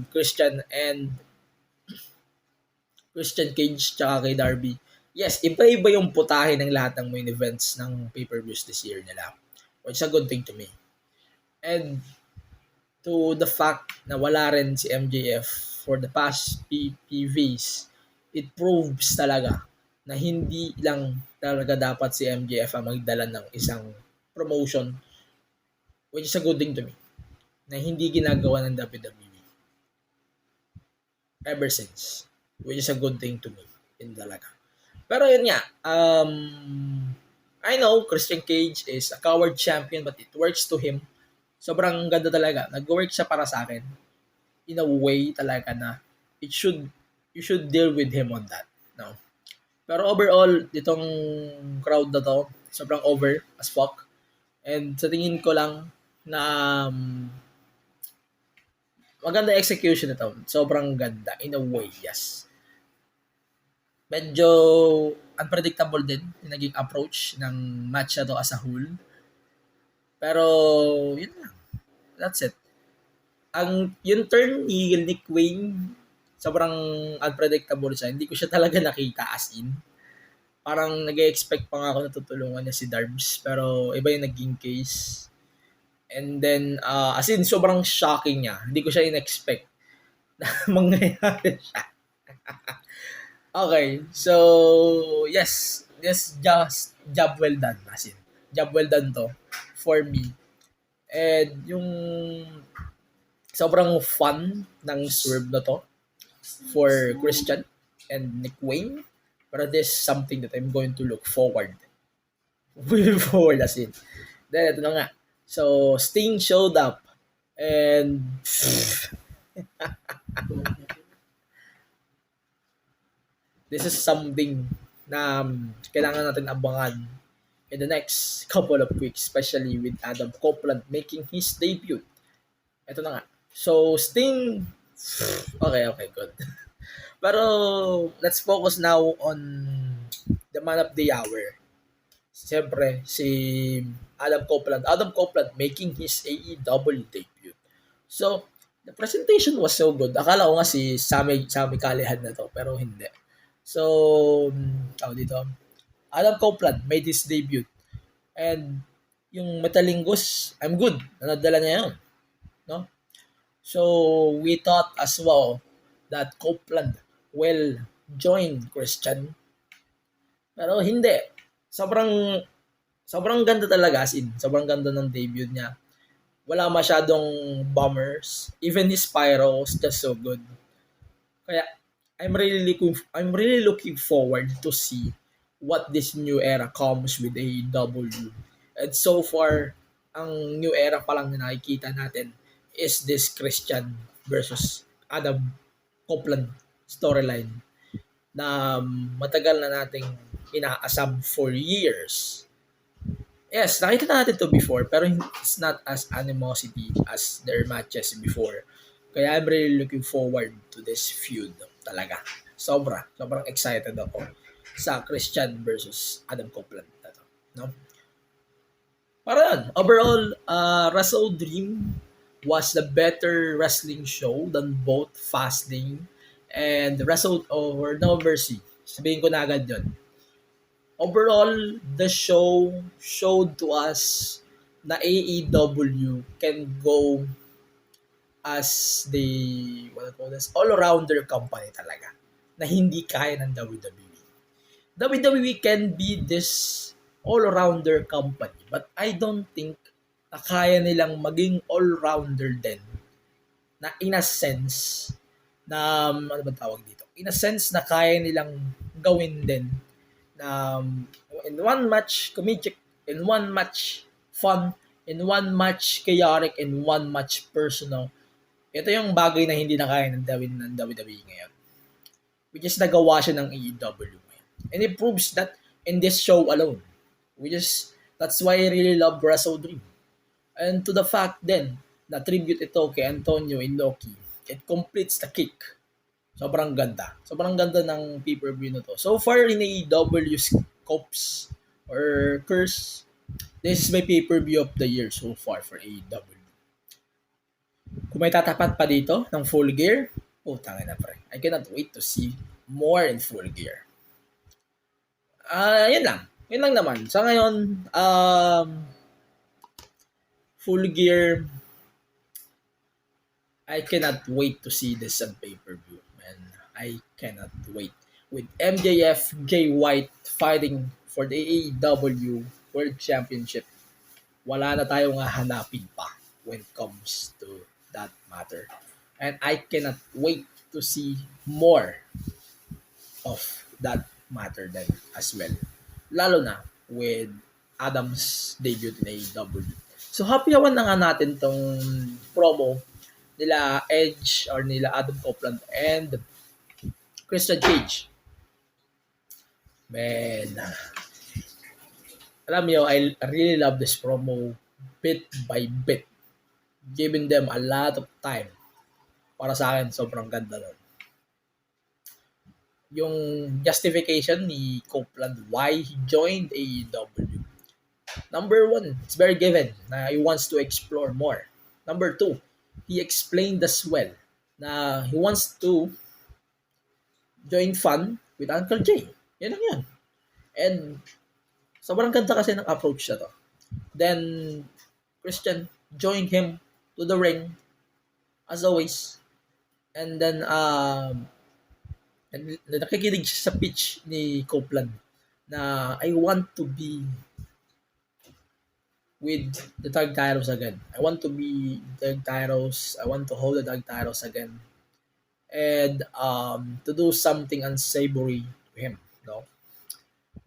Christian Cage tsaka kay Darby. Yes, iba-iba yung putahe ng lahat ng main events ng pay-per-views this year nila. Which is a good thing to me. And to the fact na wala rin si MJF for the past PPVs, it proves talaga na hindi lang talaga dapat si MJF ang magdala ng isang promotion, which is a good thing to me, na hindi ginagawa ng WWE ever since, which is a good thing to me in talaga. Pero yun nga, I know Christian Cage is a coward champion but it works to him. Sobrang ganda talaga. Nag-work siya para sa akin in a way talaga na you should deal with him on that. No. Pero overall, itong crowd na to, sobrang over as fuck. And sa tingin ko lang na maganda execution nito. Sobrang ganda in a way, yes. Medyo unpredictable din yung naging approach ng match na to as a whole. Pero, yun lang. That's it. Yung turn ni Nick Wayne, sobrang unpredictable siya. Hindi ko siya talaga nakita as in. Parang nag-expect pa nga ako na tutulungan niya si Darbs. Pero iba yung naging case. And then, as in, sobrang shocking niya. Hindi ko siya in-expect na mangyayari siya. Okay. So, yes. Just job well done. As in, job well done to for me. And yung sobrang fun ng swerve na to for Christian and Nick Wayne. Pero this is something that I'm going to look forward. Moving forward as in. Then ito na nga. So, Sting showed up. And this is something na kailangan natin abangan in the next couple of weeks, especially with Adam Copeland making his debut. Ito na nga. So, Sting, okay, good. Pero, let's focus now on the man of the hour. Siyempre, si Adam Copeland. Adam Copeland making his AEW debut. So, the presentation was so good. Akala ko nga si Sami Callihan na to, pero hindi. So, dito, Adam Copeland made his debut. And yung Metalingus, I'm good. Nadala niya yun. No? So, we thought as well that Copeland will join Christian. Pero hindi. Sobrang ganda talaga, as in. Sobrang ganda ng debut niya. Wala masyadong bombers. Even his pyro was just so good. Kaya, I'm really looking forward to see what this new era comes with AEW. And so far, ang new era pa lang na nakikita natin is this Christian versus Adam Copeland storyline na matagal na nating inaasam for years. Yes, nakita na natin to before, pero it's not as animosity as their matches before. Kaya I'm really looking forward to this feud talaga. Sobrang excited ako sa Christian versus Adam Copeland na to, no? Para yun, overall, Wrestle Dream was the better wrestling show than both Fastlane and Wrestle or No Mercy. Sabihin ko na agad yun. Overall, the show showed to us na AEW can go as the all-rounder company talaga na hindi kaya ng WWE. WWE can be this all-rounder company, but I don't think na kaya nilang maging all-rounder din na in a sense na, ano ba tawag dito? In a sense na kaya nilang gawin din na in one match comedic, in one match fun, in one match chaotic, in one match personal. Ito yung bagay na hindi na kaya ng WWE ngayon. Which is nagawa siya ng AEW ngayon. And it proves that in this show alone. That's why I really love Wrestle Dream. And to the fact then, na tribute ito kay Antonio Inoki, it completes the kick. Sobrang ganda. Sobrang ganda ng pay-per-view na to. So far in AEW scopes, or curse. This is my pay-per-view of the year so far for AEW. Kung may tatapat pa dito ng Full Gear, tangin na pre. I cannot wait to see more in Full Gear. Yun lang. Yun lang naman. Sa ngayon, Full Gear, I cannot wait to see this on pay-per-view, man. I cannot wait. With MJF, Jay White fighting for the AEW World Championship, wala na tayong hahanapin pa when it comes to that matter. And I cannot wait to see more of that matter then as well. Lalo na with Adam's debut in AEW. So happy awan na nga natin tong promo nila Edge or nila Adam Copeland and Christian Cage. Man, alam niyo, I really love this promo bit by bit. Giving them a lot of time. Para sa akin, sobrang ganda nun. Yung justification ni Copeland why he joined AEW. Number one, it's very given na he wants to explore more. Number two, he explained as well na he wants to join fun with Uncle Jay. Yan lang yan. And sobrang ganda kasi ng approach na to. Then, Christian joined him to the ring as always. And then, nakikinig siya sa pitch ni Copeland na I want to be with the tag titles again. I want to be tag titles. I want to hold the tag titles again. And to do something unsavory to him, no?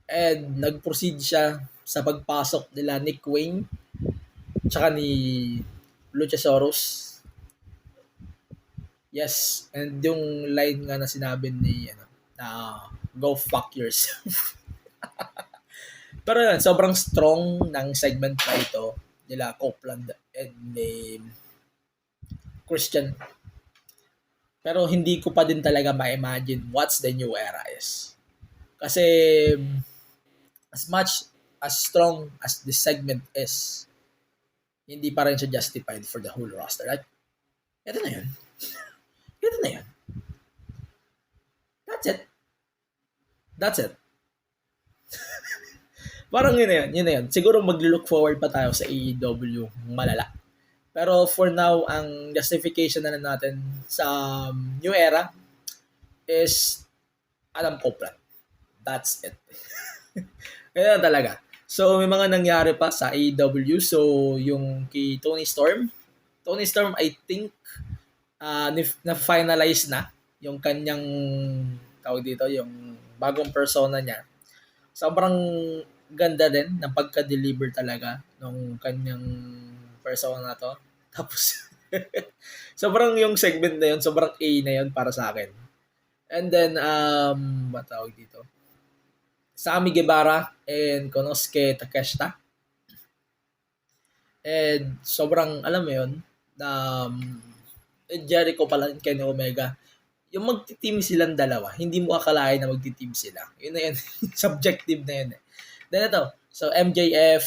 And nag-proceed siya sa pagpasok nila Nick Wayne tsaka ni Luchasaurus. Yes, and yung line nga na sinabi ni na go fuck yourself. Pero yan, sobrang strong ng segment na ito nila Copeland and ni Christian. Pero hindi ko pa din talaga ma-imagine what's the new era is. Kasi as much as strong as this segment is, hindi pa rin siya justified for the whole roster. Like, ito na yun. Ito na yun. That's it. Parang yun na yun. Siguro mag-look forward pa tayo sa AEW malala. Pero for now, ang justification na natin sa new era is Adam Copeland. That's it. Kaya talaga. So, may mga nangyari pa sa AEW. So, yung kay Tony Storm, I think, na-finalize na yung kanyang, tawag dito, yung bagong persona niya. Sobrang ganda din ng pagka-deliver talaga ng kanyang persona na to. Tapos, sobrang yung segment na yun, sobrang A na yun para sa akin. And then, matawag dito? Sammy Guevara and Konosuke Takeshita. And sobrang, alam mo yun, Jericho pala and Kenny Omega, yung magti-team silang dalawa, hindi mo akalain na magti-team sila. Yun na yun. Subjective na yun. Then ito, so MJF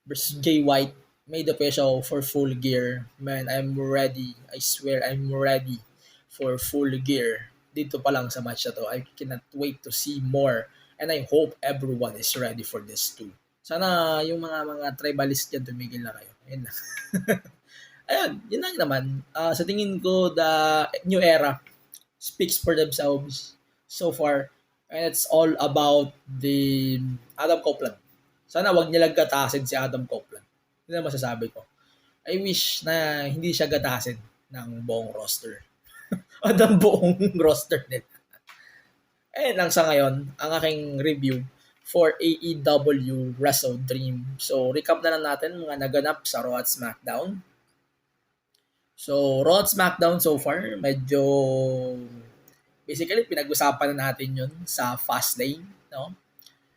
versus Jay White made the show for Full Gear. Man, I'm ready. I swear, I'm ready for Full Gear. Dito pa lang sa match na to. I cannot wait to see more. And I hope everyone is ready for this too. Sana yung mga tribalist dyan, tumigil na kayo. Ayun lang. Ayun, yun lang naman. Sa tingin ko, the new era speaks for themselves so far. And it's all about the Adam Copeland. Sana wag nilang gatasin si Adam Copeland. Yun ang masasabi ko. I wish na hindi siya gatasin ng buong roster. O ng buong roster nila. And lang sa ngayon, ang aking review for AEW Wrestle Dream. So, recap na lang natin mga naganap sa Raw at SmackDown. So, Raw at SmackDown so far, medyo basically, pinag-usapan na natin yun sa Fastlane, no?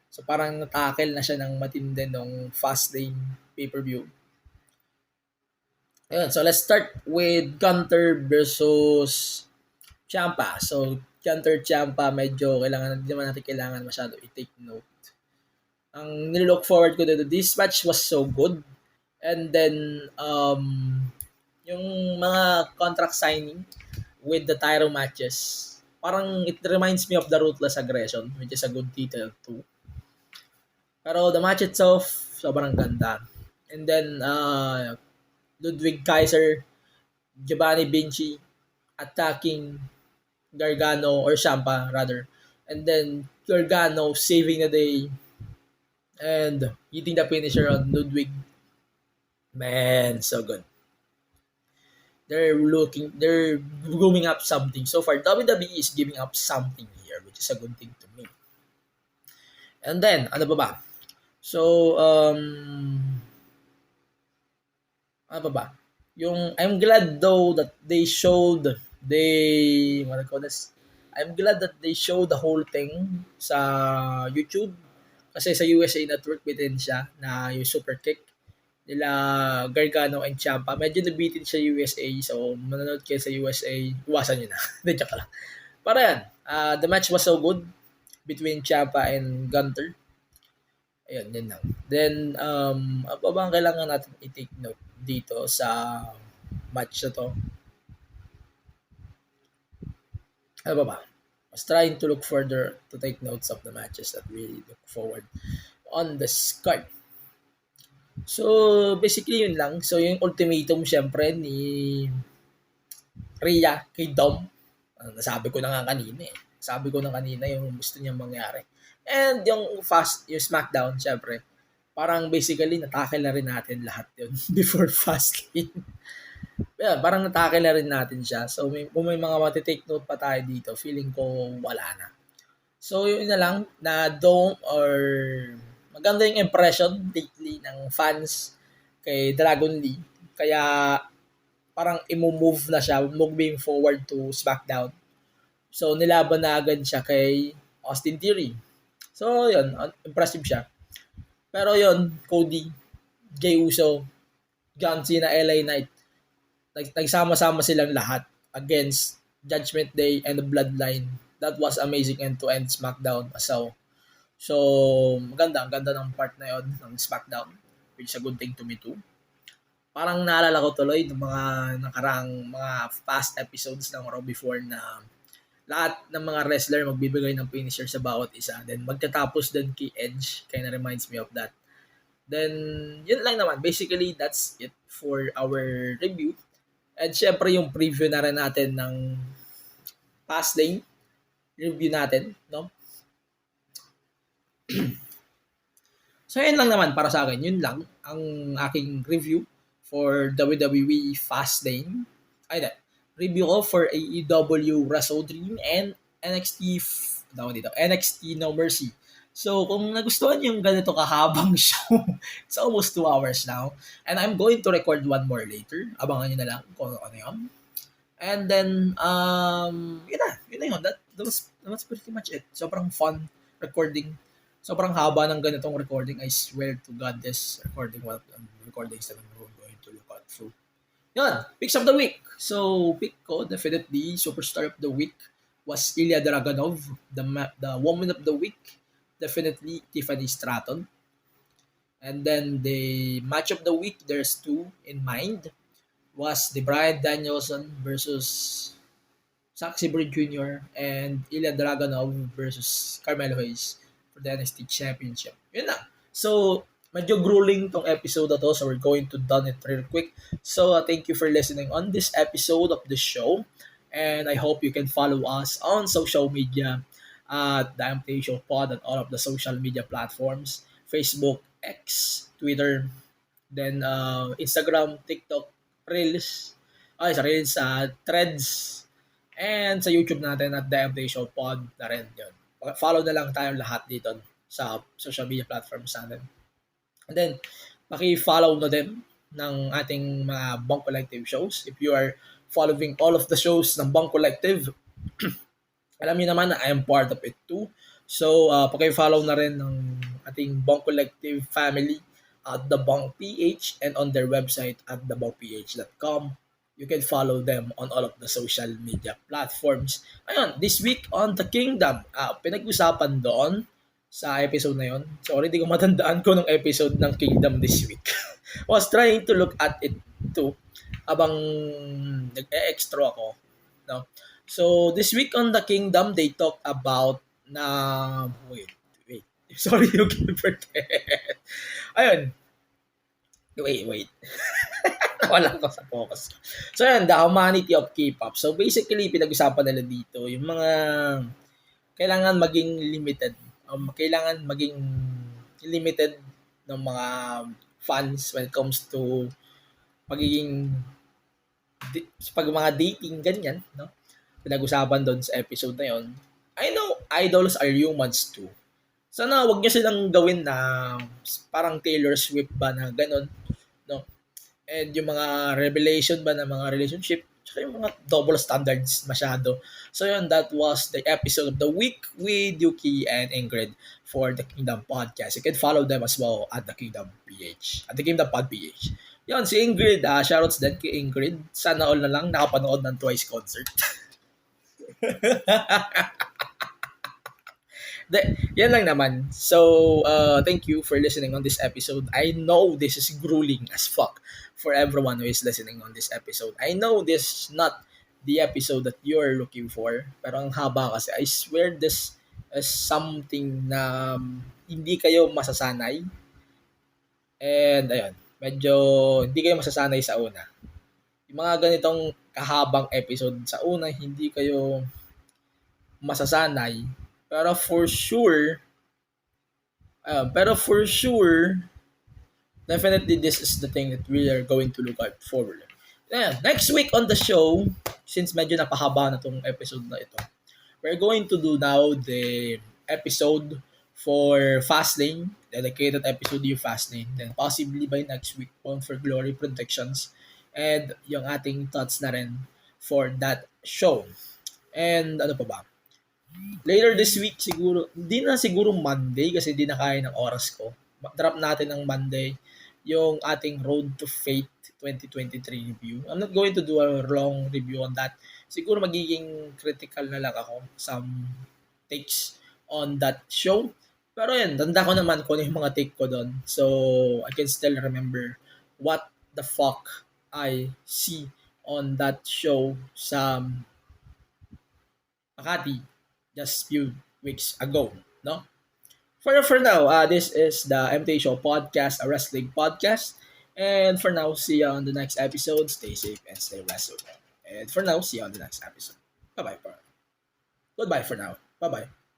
So, parang natackle na siya ng matindi nung Fastlane pay-per-view. Ayun, so let's start with Gunter versus Ciampa. So, Gunter Ciampa, medyo hindi naman natin kailangan masyado i-take note. Ang nilook forward ko dito, this match was so good. And then, yung mga contract signing with the Tyro matches, parang it reminds me of the Ruthless Aggression, which is a good title too. Pero the match itself, sobrang ganda. And then, Ludwig Kaiser, Giovanni Vinci, attacking Gargano, or Ciampa rather. And then, Gargano saving the day and hitting the finisher on Ludwig. Man, so good. They're grooming up something. So far, WWE is giving up something here, which is a good thing to me. And then, ano ba? So, ano ba? Yung, I'm glad though that they showed, I'm glad that they showed the whole thing sa YouTube. Kasi sa USA Network, bitin siya na yung super kick nila Gargano and Ciampa. Medyo nabitin siya USA, so manonood kayo sa USA, iwasan nyo na. Hindi, joke lang. Para yan, the match was so good between Ciampa and Gunther. Ayun, yun lang. Then, ano ba ang kailangan natin i-take note dito sa match na to? Ano ba? I was trying to look further to take notes of the matches that we look forward on this card. So, basically yun lang. So, yung ultimatum syempre ni Rhea kay Dom. Nasabi ko na nga kanina eh. Sabi ko na kanina yung gusto niyang mangyari. And yung SmackDown syempre. Parang basically natakil na rin natin lahat yun before Fastlane. Yeah, parang natakil na rin natin siya. So, kung may mga matitake note pa tayo dito, feeling ko wala na. So, yun na lang na Dom or maganda yung impression lately ng fans kay Dragon Lee. Kaya parang i-move na siya, moving forward to SmackDown. So nilaban na agad siya kay Austin Theory. So yun, impressive siya. Pero yun, Cody, Jey Uso, John Cena, LA Knight, nagsama-sama silang lahat against Judgment Day and the Bloodline. That was amazing end-to-end SmackDown. So, ang ganda ng part na yon ng SmackDown, which is a good thing to me too. Parang naalala ko tuloy ng mga nakaraang mga past episodes ng Raw before na lahat ng mga wrestler magbibigay ng finisher sa bawat isa. Then magtatapos din kay Edge, kaya na-reminds me of that. Then, yun lang naman. Basically, that's it for our review. And syempre yung preview na rin natin ng Fastlane review natin, no? So, yun lang naman para sa akin. Yun lang ang aking review for WWE Fastlane. Review ko for AEW Wrestle Dream and NXT No Mercy. So, kung nagustuhan yung ganito kahabang show, it's almost 2 hours now. And I'm going to record one more later. Abangan nyo na lang kung ano yun. And then, yun na yun. That was pretty much it. Sobrang fun recording. Sobrang haba ng ganitong recording. I swear to God, this recordings that I'm going to look out through. Yun, picks of the week. So, pick ko, definitely, superstar of the week was Ilya Dragunov. The woman of the week, definitely Tiffany Stratton. And then the match of the week, there's 2 in mind, was the Bryan Danielson versus Zack Sabre Jr. and Ilya Dragunov versus Carmelo Hayes for the NXT Championship. Yun na. So, medyo grueling tong episode na to, so we're going to done it real quick. So, thank you for listening on this episode of the show. And I hope you can follow us on social media at the MTA Show Pod on all of the social media platforms. Facebook, X, Twitter, then Instagram, TikTok, Reels, Threads, and sa YouTube natin at the MTA Show Pod na rin yun. Follow na lang tayong lahat dito sa social media platforms natin. And then, paki-follow na din ng ating mga Bunk Collective shows. If you are following all of the shows ng Bunk Collective, alam niyo naman na I am part of it too. So, paki-follow na rin ng ating Bunk Collective family at The Bunk PH and on their website at thebunkph.com. You can follow them on all of the social media platforms. Ayun, this week on The Kingdom, pinag-usapan doon sa episode na yon. Sorry, di ko matandaan ko ng episode ng Kingdom this week. Was trying to look at it too habang nag-extra ako. No? So, this week on the Kingdom, they talk about na... Wait. Sorry, you can forget. Ayun. Wait. Wala ko sa focus. So, yun, the humanity of K-pop. So, basically, pinag-usapan nila dito, yung mga kailangan maging limited. Kailangan maging limited ng mga fans when it comes to pagiging pag mga dating, ganyan, no? Pinag-usapan doon sa episode na yon. I know idols are humans too. Sana wag niyo silang gawin na parang Taylor Swift ba na ganun, no? And yung mga revelation ba na mga relationship, tsaka yung mga double standards masyado. So yun, that was the episode of the week with Yuki and Ingrid for the Kingdom Podcast. You can follow them as well at the Kingdom PH, at the Kingdom Pod PH. Yun, si Ingrid, shoutouts din kay Ingrid. Sana all na lang nakapanood ng Twice concert. Yan lang naman. So, thank you for listening on this episode. I know this is grueling as fuck for everyone who is listening on this episode. I know this is not the episode that you're looking for. Pero ang haba kasi. I swear this is something na hindi kayo masasanay. And, ayun. Medyo hindi kayo masasanay sa una. Yung mga ganitong kahabang episode sa una, hindi kayo masasanay. Pero for sure, definitely this is the thing that we are going to look out forward. Yeah, next week on the show, since medyo napahaba na tong episode na ito, we're going to do now the episode for Fastlane, dedicated episode yung Fastlane. Then possibly by next week, Bound for Glory predictions, and yung ating thoughts na rin for that show. And ano pa ba? Later this week siguro, hindi na siguro Monday kasi hindi na kaya ng oras ko. Drop natin ng Monday yung ating Road to Fate 2023 review. I'm not going to do a long review on that. Siguro magiging critical na lang ako some takes on that show. Pero yun, tanda ko naman kung ano yung mga take ko doon. So, I can still remember what the fuck I see on that show sa Makati just few weeks ago, no? For now, this is the MT Show Podcast, a wrestling podcast. And for now, see you on the next episode. Stay safe and stay wrestled. And for now, see you on the next episode. Bye-bye. Goodbye for now. Bye-bye.